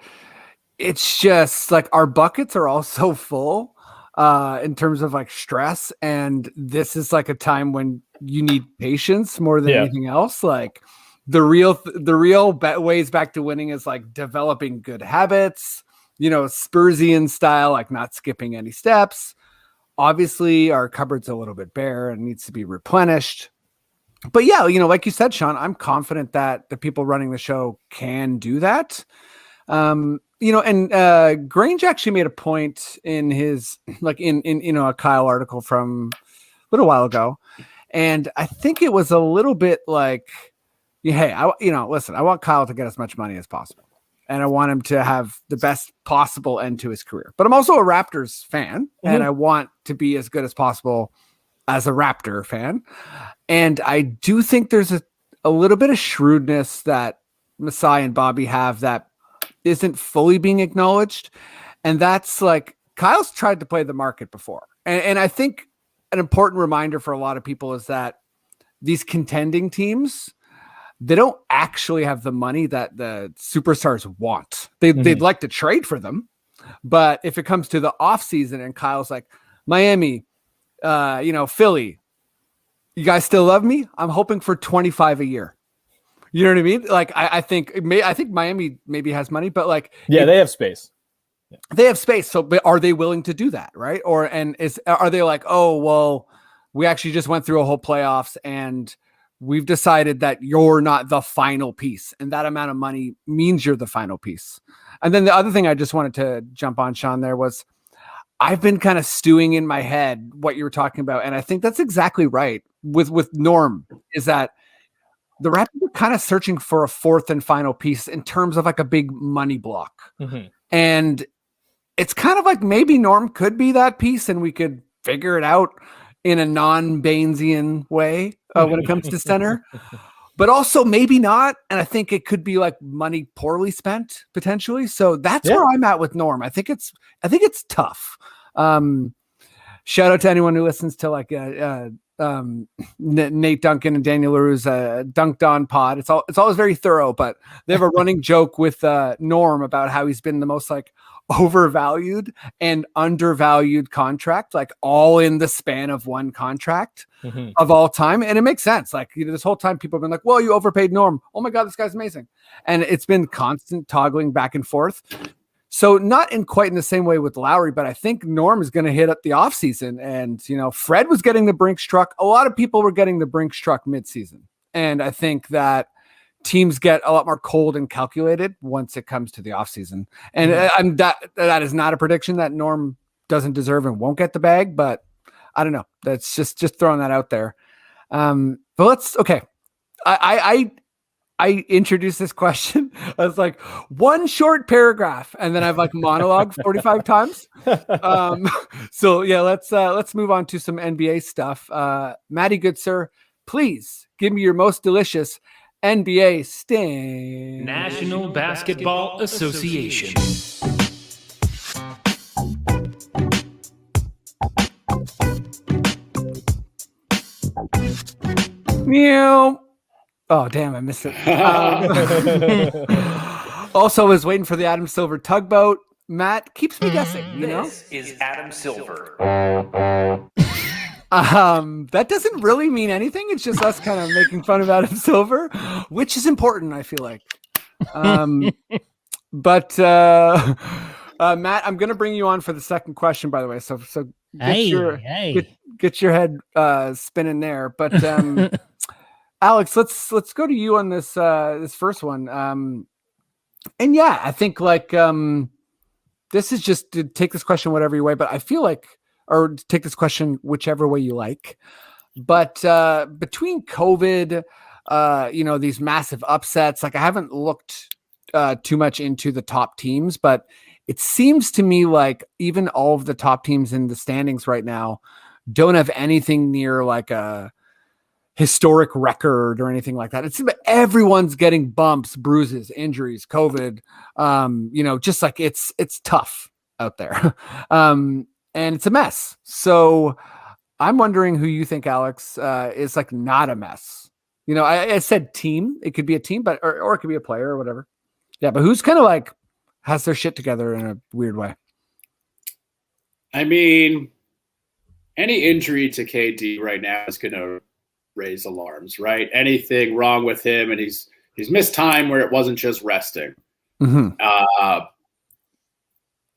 it's just like our buckets are all so full in terms of like stress, and this is like a time when you need patience more than anything else. Like the real ways back to winning is like developing good habits, Spursian style, like not skipping any steps. Obviously, our cupboard's a little bit bare and needs to be replenished. But yeah, like you said, Sean, I'm confident that the people running the show can do that. And Grange actually made a point in his, like in a Kyle article from a little while ago. And I think it was a little bit like, hey, listen, I want Kyle to get as much money as possible. And I want him to have the best possible end to his career. But I'm also a Raptors fan, and I want to be as good as possible as a Raptor fan. And I do think there's a little bit of shrewdness that Masai and Bobby have that isn't fully being acknowledged. And that's like, Kyle's tried to play the market before. And I think an important reminder for a lot of people is that these contending teams, they don't actually have the money that the superstars want. They'd like to trade for them. But if it comes to the offseason and Kyle's like, Miami, Philly, you guys still love me? I'm hoping for 25 a year. You know what I mean? Like, I think Miami maybe has money, but like, they have space. They have space. So but are they willing to do that? Right. Are they like, oh, well, we actually just went through a whole playoffs and we've decided that you're not the final piece, and that amount of money means you're the final piece. And then the other thing I just wanted to jump on, Sean, there was I've been kind of stewing in my head what you were talking about. And I think that's exactly right with Norm, is that the Raptors are kind of searching for a fourth and final piece in terms of like a big money block. And it's kind of like maybe Norm could be that piece and we could figure it out in a non-Bainesian way when it comes to center, but also maybe not. And I think it could be like money poorly spent potentially. So that's where I'm at with Norm. I think it's tough. Shout out to anyone who listens to like Nate Duncan and Daniel LaRue's Dunked On pod. It's always very thorough, but they have a running joke with Norm about how he's been the most like overvalued and undervalued contract, like all in the span of one contract of all time. And it makes sense. Like, this whole time people have been like, well, you overpaid Norm. Oh my God, this guy's amazing. And it's been constant toggling back and forth. So not in quite in the same way with Lowry, but I think Norm is going to hit up the offseason. And, Fred was getting the Brinks truck. A lot of people were getting the Brinks truck midseason. And I think that teams get a lot more cold and calculated once it comes to the offseason. And that is not a prediction that Norm doesn't deserve and won't get the bag, but I don't know. That's just throwing that out there. But I introduced this question as like one short paragraph, and then I've like monologued 45 times. So yeah, let's move on to some NBA stuff. Matty, good sir, please give me your most delicious NBA stand. National Basketball Association. Meow. Oh, damn, I missed it. Also, I was waiting for the Adam Silver tugboat. Matt keeps me guessing, This is Adam Silver. That doesn't really mean anything. It's just us kind of making fun of Adam Silver, which is important, I feel like. But Matt, I'm going to bring you on for the second question, by the way. So get your head spinning there. But Alex, let's go to you on this this first one. And yeah, I think like this is just to take this question whatever your way, but I feel like, or take this question whichever way you like. But between COVID, these massive upsets, like I haven't looked too much into the top teams, but it seems to me like even all of the top teams in the standings right now don't have anything near like a historic record or anything like that. It's everyone's getting bumps, bruises, injuries, COVID. Just like it's tough out there. And it's a mess. So I'm wondering who you think, Alex, is like not a mess. I said team. It could be a team, but or it could be a player or whatever. Yeah, but who's kind of like has their shit together in a weird way? I mean, any injury to KD right now is going to raise alarms, right? Anything wrong with him, and he's missed time where it wasn't just resting. Mm-hmm.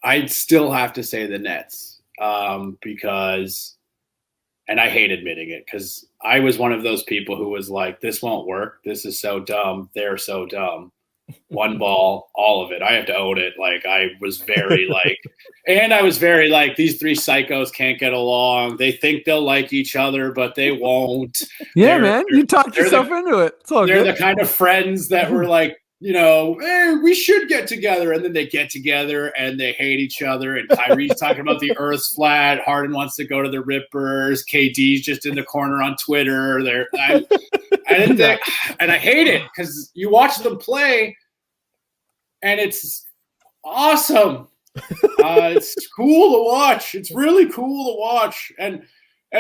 I'd still have to say the Nets because, and I hate admitting it because I was one of those people who was like, this won't work. This is so dumb. They're so dumb. One ball, all of it. I have to own it. Like I was very like, and I was very like, these three psychos can't get along. They think they'll like each other, but they won't. Yeah, man, you talked yourself into it. They're the kind of friends that were like, hey, we should get together. And then they get together and they hate each other. And Kyrie's talking about the Earth's flat. Harden wants to go to the Rippers. KD's just in the corner on Twitter. And I hate it because you watch them play and it's awesome. It's cool to watch. It's really cool to watch. And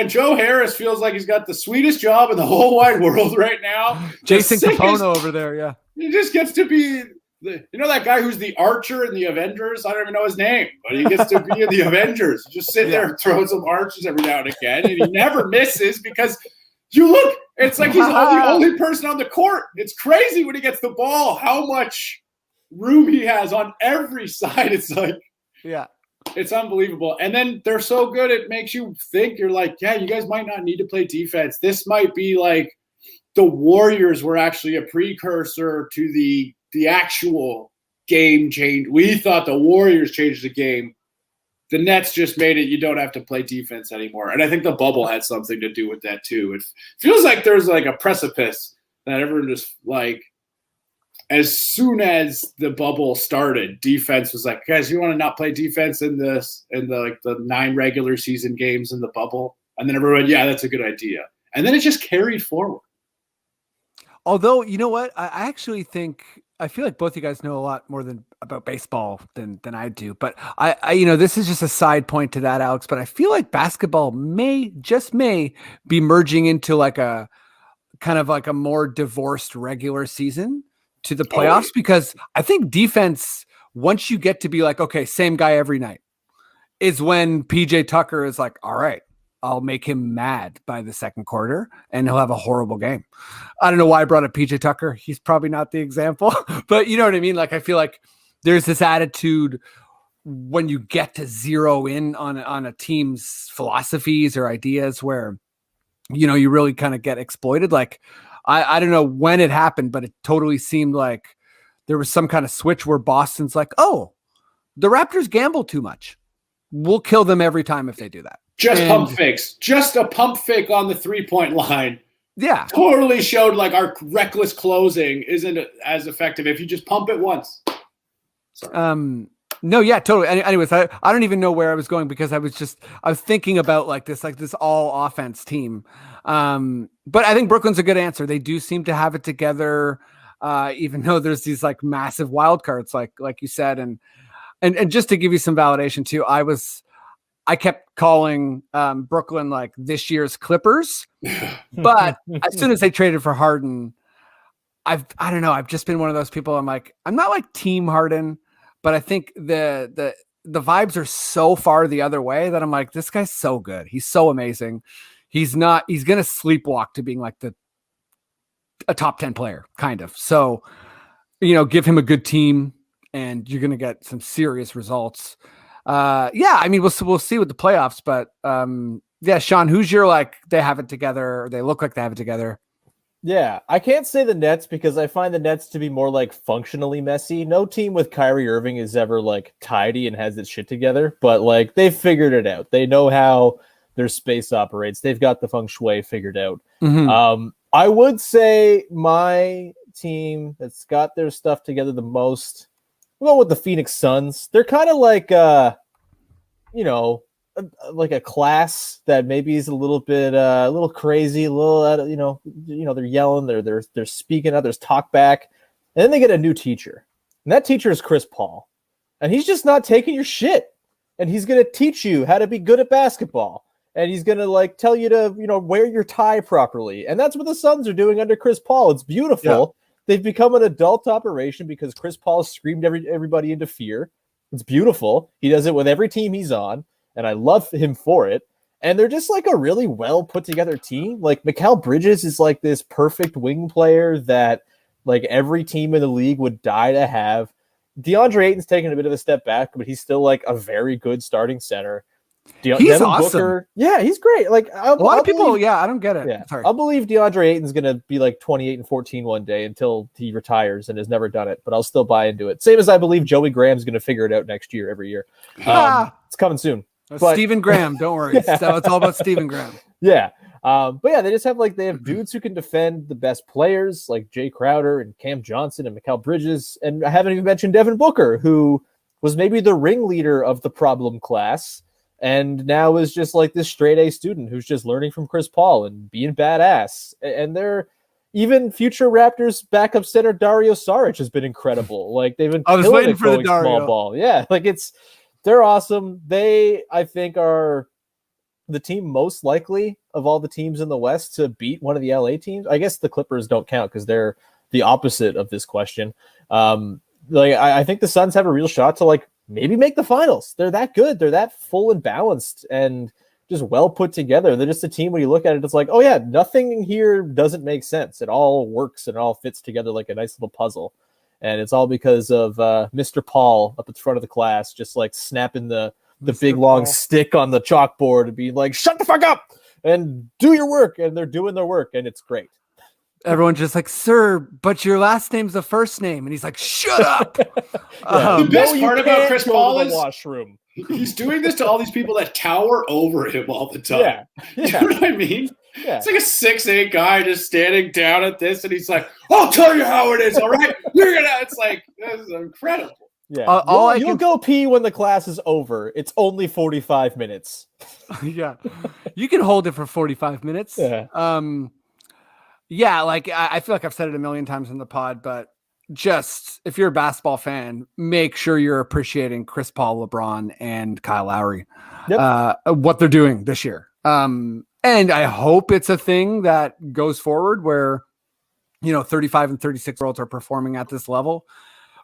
Joe Harris feels like he's got the sweetest job in the whole wide world right now. Jason Capone over there, yeah. He just gets to be that guy who's the Archer in the Avengers? I don't even know his name, but he gets to be in the Avengers. Just sit there and throw some arches every now and again, and he never misses because you look, it's like he's the only person on the court. It's crazy when he gets the ball, how much room he has on every side. It's like, yeah, it's unbelievable. And then they're so good, it makes you think, you're like, yeah, you guys might not need to play defense. This might be like the Warriors were actually a precursor to the actual game change. We thought the Warriors changed the game. The Nets just made it. You don't have to play defense anymore. And I think the bubble had something to do with that too. It feels like there's like a precipice that everyone just like, as soon as the bubble started, defense was like, guys, you want to not play defense in the 9 regular season games in the bubble? And then everyone, yeah, that's a good idea. And then it just carried forward. Although, you know what? I actually think, I feel like both you guys know a lot more about baseball than I do. But I this is just a side point to that, Alex. But I feel like basketball may be merging into like a kind of like a more divorced regular season to the playoffs, because I think defense, once you get to be like, okay, same guy every night, is when PJ Tucker is like, all right, I'll make him mad by the second quarter and he'll have a horrible game. I don't know why I brought up PJ Tucker. He's probably not the example, but you know what I mean? Like, I feel like there's this attitude when you get to zero in on a team's philosophies or ideas where, you really kind of get exploited. Like, I don't know when it happened, but it totally seemed like there was some kind of switch where Boston's like, oh, the Raptors gamble too much. We'll kill them every time if they do that. Pump fakes. Just a pump fake on the 3-point line. Yeah. Totally showed like our reckless closing isn't as effective if you just pump it once. Sorry. No, yeah, totally. Anyways, I don't even know where I was going because I was thinking about like this all offense team. But I think Brooklyn's a good answer. They do seem to have it together, even though there's these like massive wild cards, like you said. And just to give you some validation too, I kept calling Brooklyn like this year's Clippers, but as soon as they traded for Harden, I don't know. I've just been one of those people. I'm like, I'm not like team Harden, but I think the vibes are so far the other way that I'm like, this guy's so good. He's so amazing. he's going to sleepwalk to being like a top 10 player kind of. So, give him a good team and you're going to get some serious results. I mean, we'll see with the playoffs, but Sean, who's your like, they have it together, or they look like they have it together? Yeah, I can't say the Nets because I find the Nets to be more like functionally messy. No team with Kyrie Irving is ever like tidy and has its shit together, but like they've figured it out. They know how their space operates. They've got the feng shui figured out. Mm-hmm. I would say my team that's got their stuff together the most, well, with the Phoenix Suns. They're kind of like, like a class that maybe is a little bit, a little crazy, a little, they're yelling, they're speaking out, there's talk back, and then they get a new teacher, and that teacher is Chris Paul, and he's just not taking your shit, and he's gonna teach you how to be good at basketball, and he's gonna like tell you to, wear your tie properly, and that's what the Suns are doing under Chris Paul. It's beautiful. Yeah. They've become an adult operation because Chris Paul screamed everybody into fear. It's beautiful. He does it with every team he's on. And I love him for it. And they're just like a really well put together team. Like Mikal Bridges is like this perfect wing player that like every team in the league would die to have. DeAndre Ayton's taken a bit of a step back, but he's still like a very good starting center. He's Devin awesome. Booker, yeah, he's great. Like a lot of people, I don't get it. Yeah, sorry. I'll believe DeAndre Ayton's gonna be like 28-14 one day until he retires and has never done it. But I'll still buy into it. Same as I believe Joey Graham's gonna figure it out next year, every year. It's coming soon. But, Stephen Graham, don't worry. Yeah. So it's all about Stephen Graham. Yeah. But yeah, they have dudes who can defend the best players like Jay Crowder and Cam Johnson and Mikal Bridges. And I haven't even mentioned Devin Booker, who was maybe the ringleader of the problem class and now is just like this straight A student who's just learning from Chris Paul and being badass. And they're even future Raptors backup center Dario Saric has been incredible. Like they've been waiting for the Dario small ball. Yeah, like they're awesome. They, I think, are the team most likely of all the teams in the West to beat one of the LA teams. I guess the Clippers don't count because they're the opposite of this question. I think the Suns have a real shot to like maybe make the finals. They're that good. They're that full and balanced and just well put together. They're just a team when you look at it, it's like, oh yeah, nothing here doesn't make sense. It all works and it all fits together like a nice little puzzle. And it's all because of Mr. Paul up at the front of the class, just like snapping the big long stick on the chalkboard and being like, shut the fuck up and do your work. And they're doing their work and it's great. Everyone's just like, sir, but your last name's the first name. And he's like, shut up. The best part about Chris Paul is washroom. He's doing this to all these people that tower over him all the time. Yeah. You know what I mean? Yeah. It's like a 6'8" guy just standing down at this, and he's like, I'll tell you how it is, all right? It's like, this is incredible. Yeah. You'll go pee when the class is over. It's only 45 minutes. Yeah. You can hold it for 45 minutes. Yeah. Like I feel like I've said it a million times in the pod, but just if you're a basketball fan, make sure you're appreciating Chris Paul, LeBron, and Kyle Lowry, what they're doing this year. And I hope it's a thing that goes forward where, 35 and 36-year-olds are performing at this level,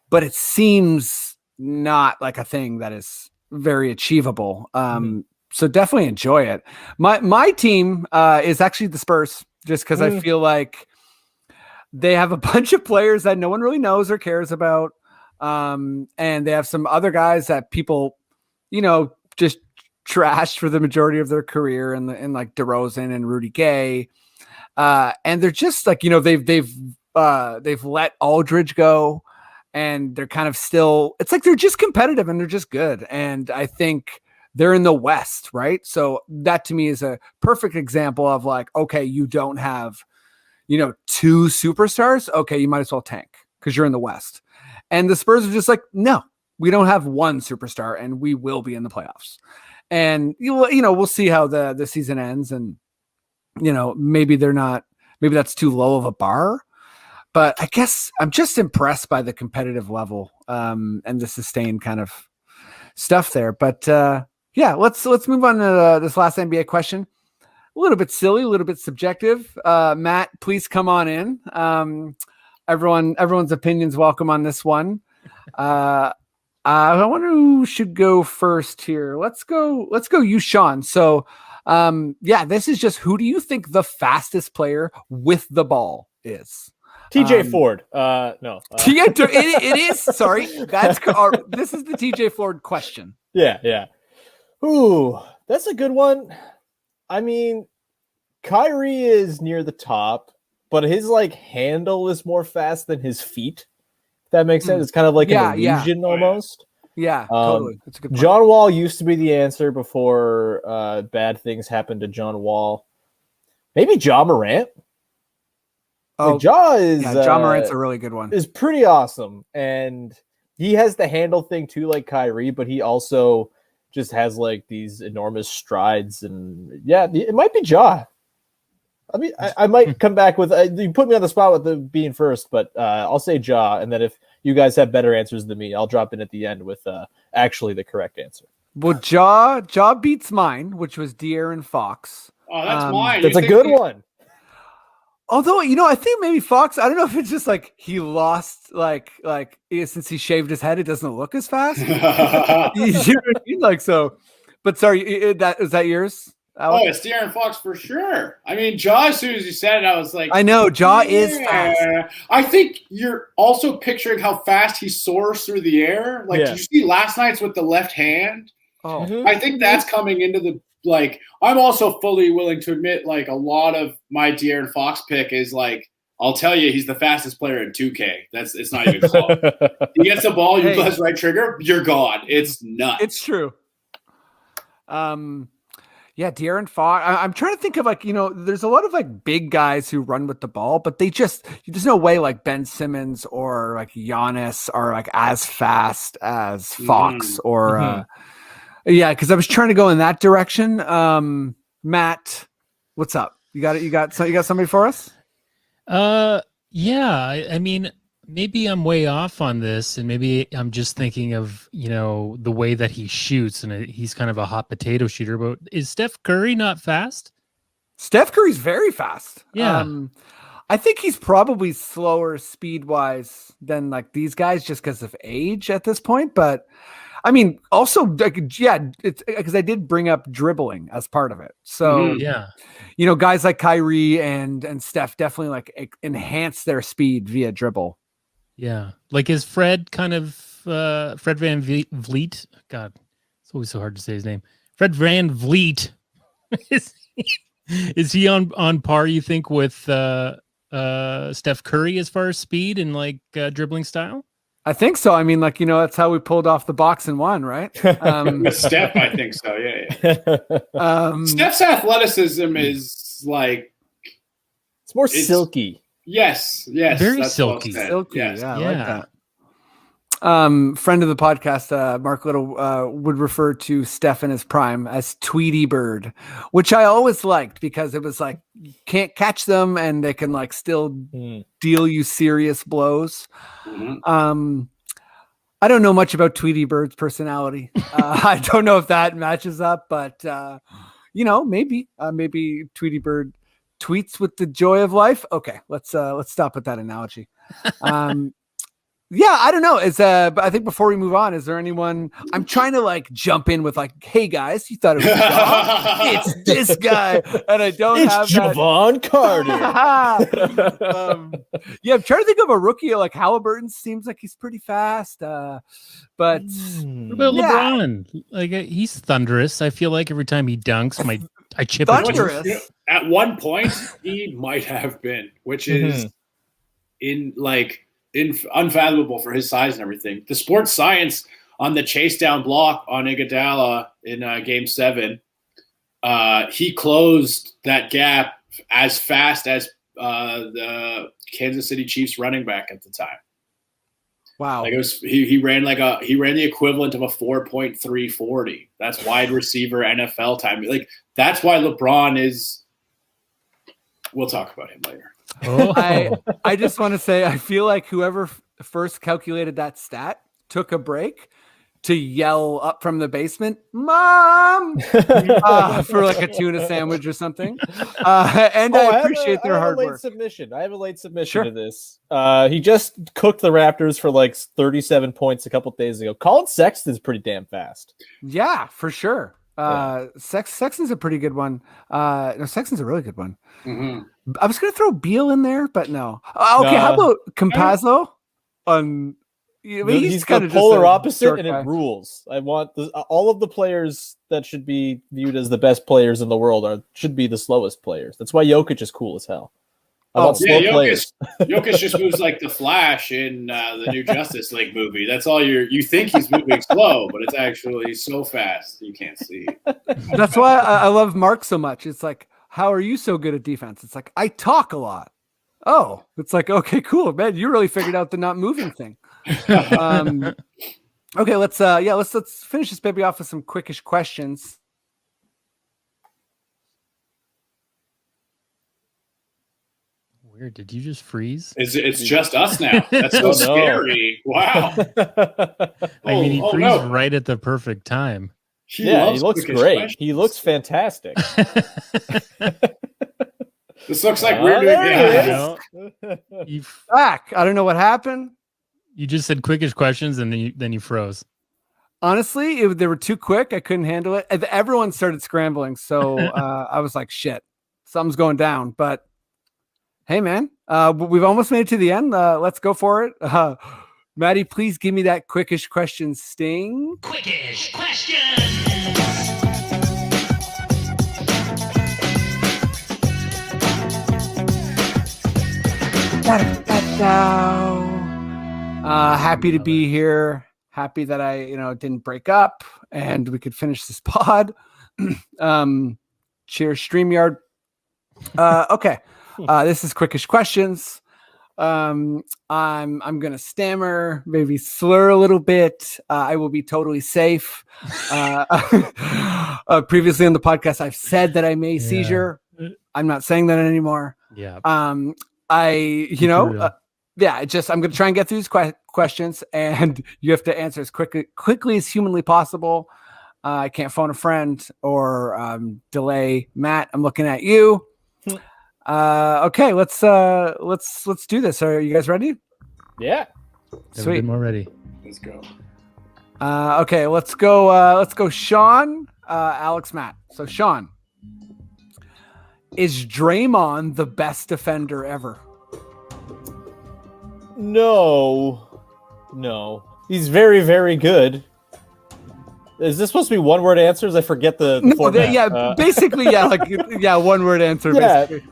but it seems not like a thing that is very achievable. So definitely enjoy it. My team is actually the Spurs, just because I feel like they have a bunch of players that no one really knows or cares about. And they have some other guys that people, just trashed for the majority of their career in like DeRozan and Rudy Gay. And they're just like, they've let Aldridge go and they're kind of still, it's like, they're just competitive and they're just good. And I think they're in the West, right? So that to me is a perfect example of like, okay, you don't have, two superstars. Okay. You might as well tank because you're in the West. And the Spurs are just like, no, we don't have one superstar and we will be in the playoffs. And we'll see how the season ends, and maybe that's too low of a bar. But I guess I'm just impressed by the competitive level and the sustained kind of stuff there. But let's move on to this last NBA question. A little bit silly, a little bit subjective. Matt, please come on in. Everyone's opinions welcome on this one. I wonder who should go first here. Let's go you, Sean. So Yeah, this is just who do you think the fastest player with the ball is? TJ Ford. No. It is. Sorry, this is the TJ Ford question. Yeah. Ooh, that's a good one. I mean, Kyrie is near the top, but his like handle is more fast than his feet. If that makes sense. It's kind of like an illusion almost. Yeah, totally. That's a good point. John Wall used to be the answer before bad things happened to John Wall. Maybe Ja Morant. Ja Morant's a really good one. Is pretty awesome, and he has the handle thing too, like Kyrie, but he also just has like these enormous strides, and yeah, it might be Ja. I mean, I might come back with you put me on the spot with the being first, but I'll say Ja, and then if you guys have better answers than me, I'll drop in at the end with actually the correct answer. Well, Ja beats mine, which was De'Aaron Fox. Oh, that's mine. That's a good one. Although, I think maybe Fox, I don't know if it's just like he lost, since he shaved his head, it doesn't look as fast. You know what I mean? Like, so, but sorry, is that yours, Alex? Oh, it's De'Aaron Fox for sure. I mean, Ja, as soon as you said it, I was like, I know, Ja is fast. I think you're also picturing how fast he soars through the air. Like, did you see last night's with the left hand? Oh, I think that's coming into the, I'm also fully willing to admit, like, a lot of my De'Aaron Fox pick is like, I'll tell you, he's the fastest player in 2K. It's not even close. He gets the ball, you press right trigger, you're gone. It's nuts. It's true. Yeah, De'Aaron Fox. I'm trying to think of there's a lot of like big guys who run with the ball, but there's no way like Ben Simmons or like Giannis are like as fast as Fox or yeah, because I was trying to go in that direction. Matt, what's up? You got somebody for us? Yeah. I mean, maybe I'm way off on this, and maybe I'm just thinking of the way that he shoots, and he's kind of a hot potato shooter. But is Steph Curry not fast? Steph Curry's very fast. Yeah. I think he's probably slower speed wise than like these guys just because of age at this point, but. I mean, also, it's because I did bring up dribbling as part of it. So, guys like Kyrie and Steph definitely like enhance their speed via dribble. Yeah. Like, is Fred kind of Fred Van Vliet? God, it's always so hard to say his name. Fred Van Vliet. Is he on par, you think, with Steph Curry as far as speed and like dribbling style? I think so. I mean, that's how we pulled off the box and won, right? Steph, I think so. Yeah. Steph's athleticism is like it's more silky. Yes, very silky. Silky, yes. I like that. Friend of the podcast, Mark Little, would refer to Steph in his prime as Tweety Bird, which I always liked because it was like you can't catch them and they can like still deal you serious blows. I don't know much about Tweety Bird's personality. I don't know if that matches up, but maybe Tweety Bird tweets with the joy of life. Okay, let's stop with that analogy. Yeah, I don't know. But I think before we move on, is there anyone? I'm trying to like jump in with like, hey guys, you thought it was it's this guy, and I don't have Javon Carter. Yeah, I'm trying to think of a rookie like Halliburton. Seems like he's pretty fast, but what about LeBron? Like he's thunderous. I feel like every time he dunks, I chip it. At one point, he might have been, which is unfathomable for his size and everything. The sports science on the chase down block on Iguodala in Game 7, he closed that gap as fast as the Kansas City Chiefs running back at the time. Wow! Like he ran the equivalent of a 4.340. That's wide receiver NFL time. Like that's why LeBron is. We'll talk about him later. Oh. I just want to say I feel like whoever first calculated that stat took a break to yell up from the basement, "Mom!" for like a tuna sandwich or something. And I appreciate their hard work. I have a late submission to this. He just cooked the Raptors for like 37 points a couple days ago. Colin Sexton's pretty damn fast. Yeah, for sure. Sexton's a pretty good one. No, Sexton's a really good one. Mhm. I was gonna throw Beal in there, but no. Okay, how about Campazzo? He's kind the of polar opposite, and guy. it rules. I want all of the players that should be viewed as the best players in the world should be the slowest players. That's why Jokic is cool as hell. I want slow players. Jokic just moves like the Flash in the new Justice League movie. That's all you think he's moving slow, but it's actually so fast you can't see. That's why I love Mark so much. It's like, how are you so good at defense? It's like, I talk a lot. Oh, it's like, okay, cool, man. You really figured out the not moving thing. Okay, let's finish this baby off with some quickish questions. Weird. Did you just freeze? It's just us now. That's so scary. Wow. I mean, he freezed right at the perfect time. He looks great. Questions. He looks fantastic. This looks like we're doing it. Back. I don't know what happened. You just said quickish questions and then you froze. Honestly, they were too quick. I couldn't handle it. Everyone started scrambling, so I was like, "Shit, something's going down." But hey, man, we've almost made it to the end. Let's go for it. Maddie, please give me that quickish question sting. Quickish questions. Happy to be here. Happy that I, didn't break up and we could finish this pod. Cheers, StreamYard. Okay. This is quickish questions. I'm gonna stammer, maybe slur a little bit. I will be totally safe. Previously on the podcast, I've said that I may seizure. I'm not saying that anymore. Yeah. I'm gonna try and get through these questions, and you have to answer as quickly as humanly possible. I can't phone a friend or delay. Matt, I'm looking at you. Okay, let's do this. Are you guys ready? Yeah. Sweet. More ready. Let's go. Okay, let's go. Sean, Alex, Matt. So Sean, is Draymond the best defender ever? No. He's very, very good. Is this supposed to be one-word answers? I forget the format. Basically, one-word answer. Yeah, basically.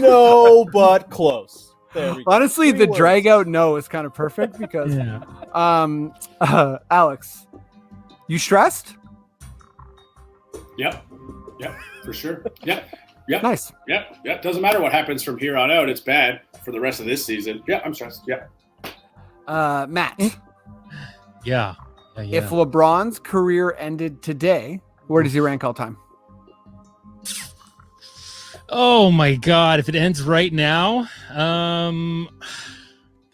No, but close. There we go. Honestly, the drag out no is kind of perfect because, Alex, you stressed? Yep, for sure. Yep. Nice. Yep. Doesn't matter what happens from here on out. It's bad for the rest of this season. Yeah, I'm stressed. Yeah. Matt. Yeah. If LeBron's career ended today, where does he rank all time? Oh my God! If it ends right now, God,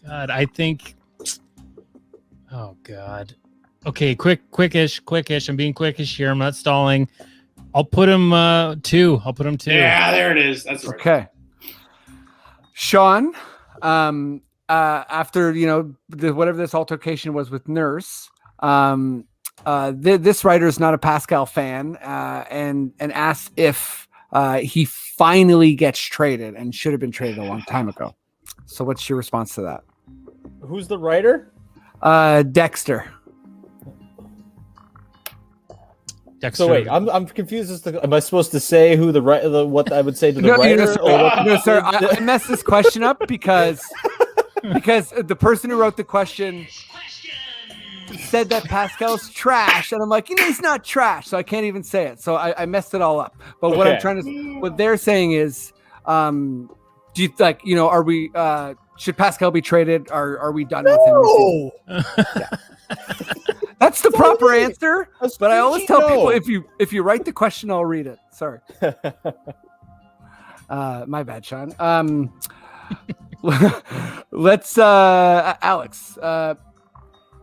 I think. Oh God. Okay, quickish. I'm being quickish here. I'm not stalling. I'll put him 2. Yeah, there it is. That's right. Okay. Sean, after whatever this altercation was with Nurse, this writer is not a PASCAL fan, and asks if he finally gets traded and should have been traded a long time ago. So, what's your response to that? Who's the writer? Dexter. So wait, I'm confused as to, am I supposed to say who what I would say to the writer? No, sir. I messed this question up because the person who wrote the question said that Pascal's trash, and I'm like, he's not trash, so I can't even say it. So I messed it all up. But what they're saying is, do you like, are we? Should Pascal be traded? Are we done with him? Yeah. That's the proper answer. But I always tell people if you write the question, I'll read it. Sorry. My bad, Sean. Let's Alex.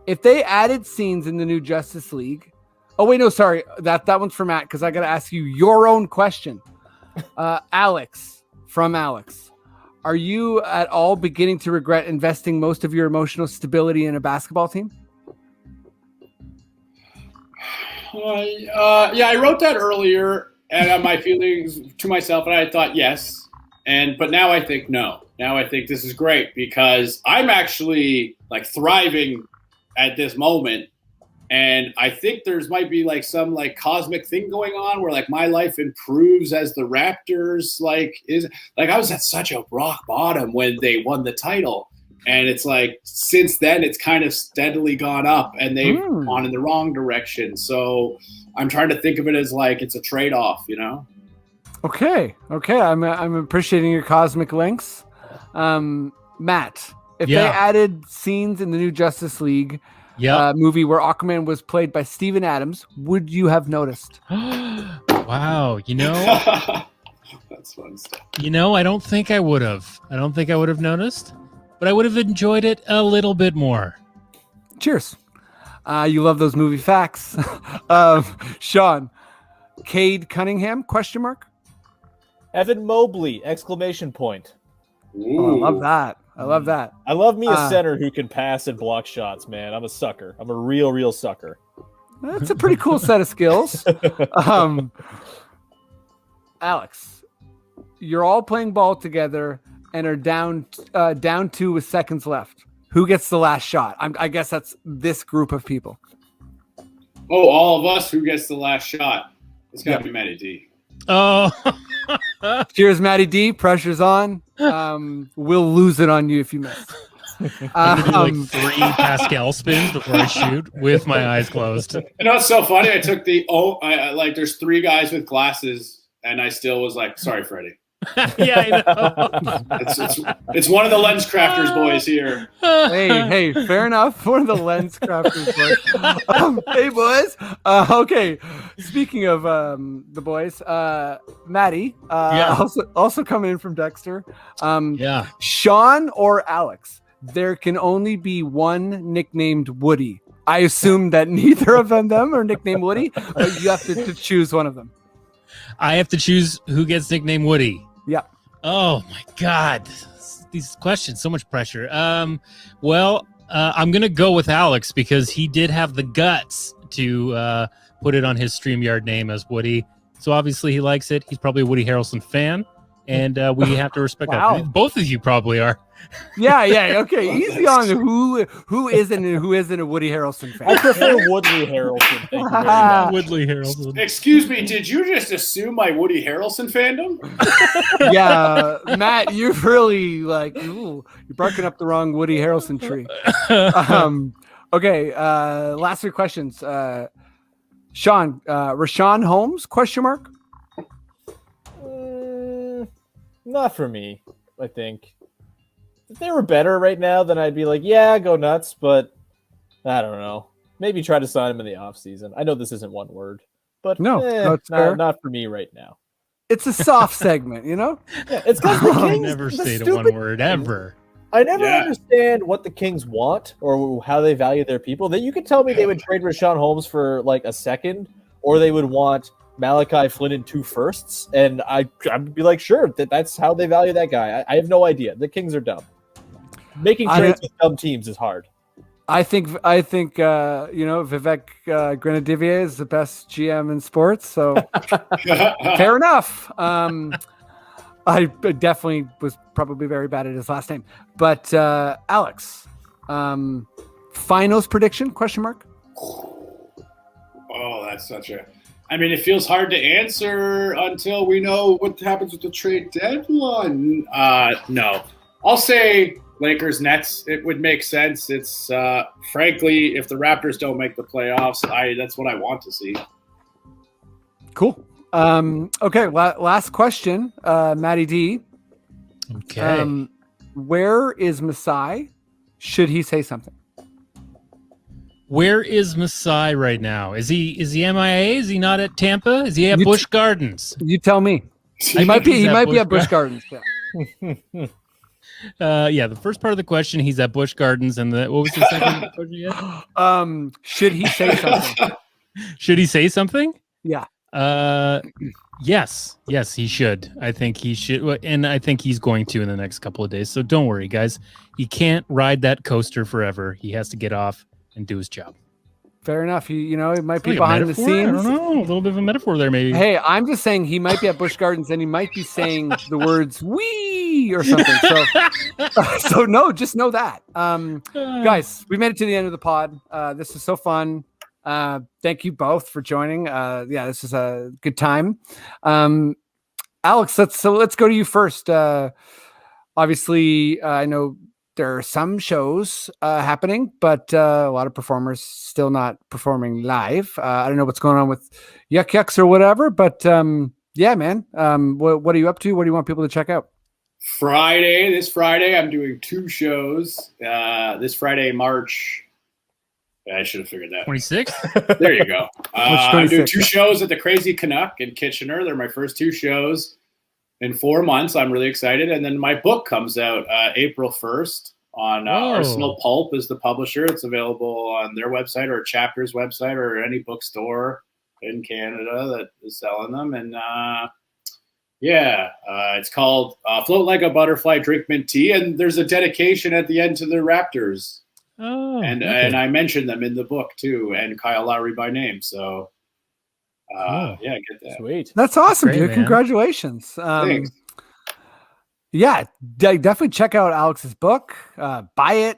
If they added scenes in the new Justice League. Oh wait, no, sorry. That one's for Matt because I got to ask you your own question. Alex, from Alex. Are you at all beginning to regret investing most of your emotional stability in a basketball team? Yeah, I wrote that earlier, and my feelings to myself, and I thought yes, but now I think no. Now I think this is great because I'm actually like thriving at this moment, and I think there's might be like some like cosmic thing going on where like my life improves as the Raptors I was at such a rock bottom when they won the title. And it's like since then, it's kind of steadily gone up, and they've gone in the wrong direction. So I'm trying to think of it as like it's a trade-off, you know? Okay. I'm appreciating your cosmic links. Matt, if they added scenes in the new Justice League movie where Aquaman was played by Steven Adams, would you have noticed? Wow. That's fun stuff. I don't think I would have. I don't think I would have noticed. But I would have enjoyed it a little bit more. Cheers. You love those movie facts. Sean, Cade Cunningham, question mark? Evan Mobley, exclamation point. Oh, I love that. I love me a center who can pass and block shots, man. I'm a sucker. I'm a real sucker. That's a pretty cool set of skills. Alex, you're all playing ball together and are down 2 with seconds left. Who gets the last shot? I guess that's this group of people. Oh, all of us. Who gets the last shot? It's got to be Matty D. Oh. Cheers, Matty D. Pressure's on. We'll lose it on you if you miss. I'm gonna do like 3 PASCAL spins before I shoot with my eyes closed. You know what's so funny? I took there's 3 guys with glasses, and I still was like, sorry, Freddie. Yeah, I know. It's one of the lens crafters boys here. Hey, fair enough. One of the lens crafters boys. Hey, boys. Okay. Speaking of the boys, Maddie, also coming in from Dexter. Sean or Alex, there can only be one nicknamed Woody. I assume that neither of them are nicknamed Woody, but you have to choose one of them. I have to choose who gets nicknamed Woody. Yeah. Oh my God. These questions, so much pressure. I'm going to go with Alex because he did have the guts to put it on his StreamYard name as Woody. So obviously he likes it. He's probably a Woody Harrelson fan. And we have to respect that. Both of you probably are. Yeah. Okay, easy on who isn't a Woody Harrelson fan. I prefer Woodley Harrelson. Thank you very much. Woodley Harrelson. Excuse me, did you just assume my Woody Harrelson fandom? Yeah, Matt, you're really you're barking up the wrong Woody Harrelson tree. Okay, last 3 questions. Sean, Rashawn Holmes, question mark? Not for me, I think. If they were better right now, then I'd be like, yeah, go nuts. But I don't know. Maybe try to sign him in the offseason. I know this isn't one word, but no, it's not for me right now. It's a soft segment, you know? Yeah, it's because the Kings never say the one word ever. I never understand what the Kings want or how they value their people. That you could tell me they would trade Rashawn Holmes for like a second, or they would want Malachi Flynn in 2 firsts, and I'd be like, sure, that's how they value that guy. I have no idea. The Kings are dumb. Making trades with dumb teams is hard. I think Vivek Grenadivier is the best GM in sports, so fair enough. I definitely was probably very bad at his last name, but Alex, finals prediction? Question mark. Oh, that's such a. I mean, it feels hard to answer until we know what happens with the trade deadline. No, I'll say Lakers Nets. It would make sense. It's frankly, if the Raptors don't make the playoffs, that's what I want to see. Cool. Okay. Last question, Matty D. Okay. Where is Masai? Should he say something? Where is Masai right now? Is he MIA? Is he not at Tampa? Is he at Busch Gardens? You tell me. He might be at Busch Gardens. Yeah. The first part of the question, he's at Busch Gardens, and what was the second question? Should he say something? Should he say something? Yeah. Yes, he should. I think he should, and I think he's going to in the next couple of days. So don't worry, guys. He can't ride that coaster forever. He has to get off and do his job. Fair enough. You know, it might be Like a behind the metaphor? I scenes. don't know. A little bit of a metaphor there, maybe. Hey, I'm just saying he might be at Busch Gardens and he might be saying the words "wee" or something. So no, just know that. Guys, we made it to the end of the pod. This is so fun. Thank you both for joining. This is a good time. Alex, let's go to you first. Obviously, I know there are some shows happening, but a lot of performers still not performing live. I don't know what's going on with Yucks or whatever, but yeah, man. What are you up to? What do you want people to check out? This Friday, I'm doing 2 shows. This Friday, March. I should have figured that. 26th? There you go. I'm doing 2 yeah. shows at the Crazy Canuck in Kitchener. They're my first 2 shows in 4 months. I'm really excited. And then my book comes out April 1st on Arsenal Pulp is the publisher. It's available on their website or Chapter's website or any bookstore in Canada that is selling them. And it's called Float Like a Butterfly, Drink Mint Tea. And there's a dedication at the end to the Raptors. Oh, And I mentioned them in the book too, and Kyle Lowry by name. So, get that. Sweet. That's awesome, Great, dude. man. Congratulations. Thanks. Yeah, definitely check out Alex's book. Buy it.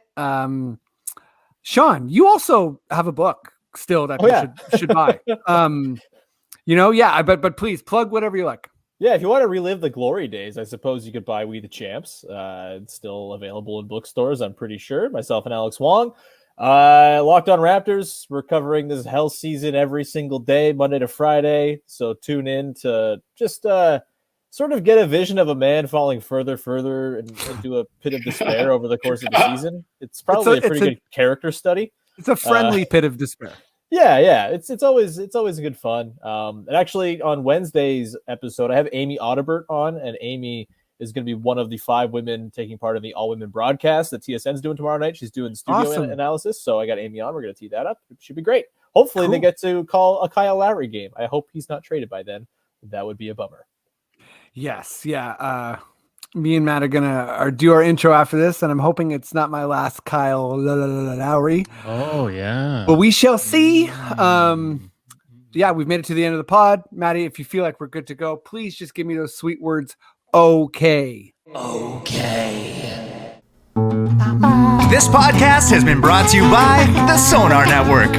Sean, you also have a book still that people should buy. But please plug whatever you like. Yeah, if you want to relive the glory days, I suppose you could buy We the Champs. It's still available in bookstores, I'm pretty sure. Myself and Alex Wong. Locked on Raptors. We're covering this hell season every single day, Monday to Friday. So tune in to just sort of get a vision of a man falling further into a pit of despair over the course of the season. It's probably a pretty good character study. It's a friendly pit of despair. Yeah. It's always good fun. And actually on Wednesday's episode, I have Amy Audibert on, and Amy is going to be one of the 5 women taking part in the all women broadcast that TSN's doing tomorrow night. She's doing studio analysis. So I got Amy on. We're going to tee that up. It should be great. Hopefully they get to call a Kyle Lowry game. I hope he's not traded by then. That would be a bummer. Yes. Yeah. Me and Matt are gonna do our intro after this, and I'm hoping it's not my last Kyle Lowry. Oh yeah. But we shall see. We've made it to the end of the pod. Maddie, if you feel like we're good to go, please just give me those sweet words. Okay. This podcast has been brought to you by the Sonar Network.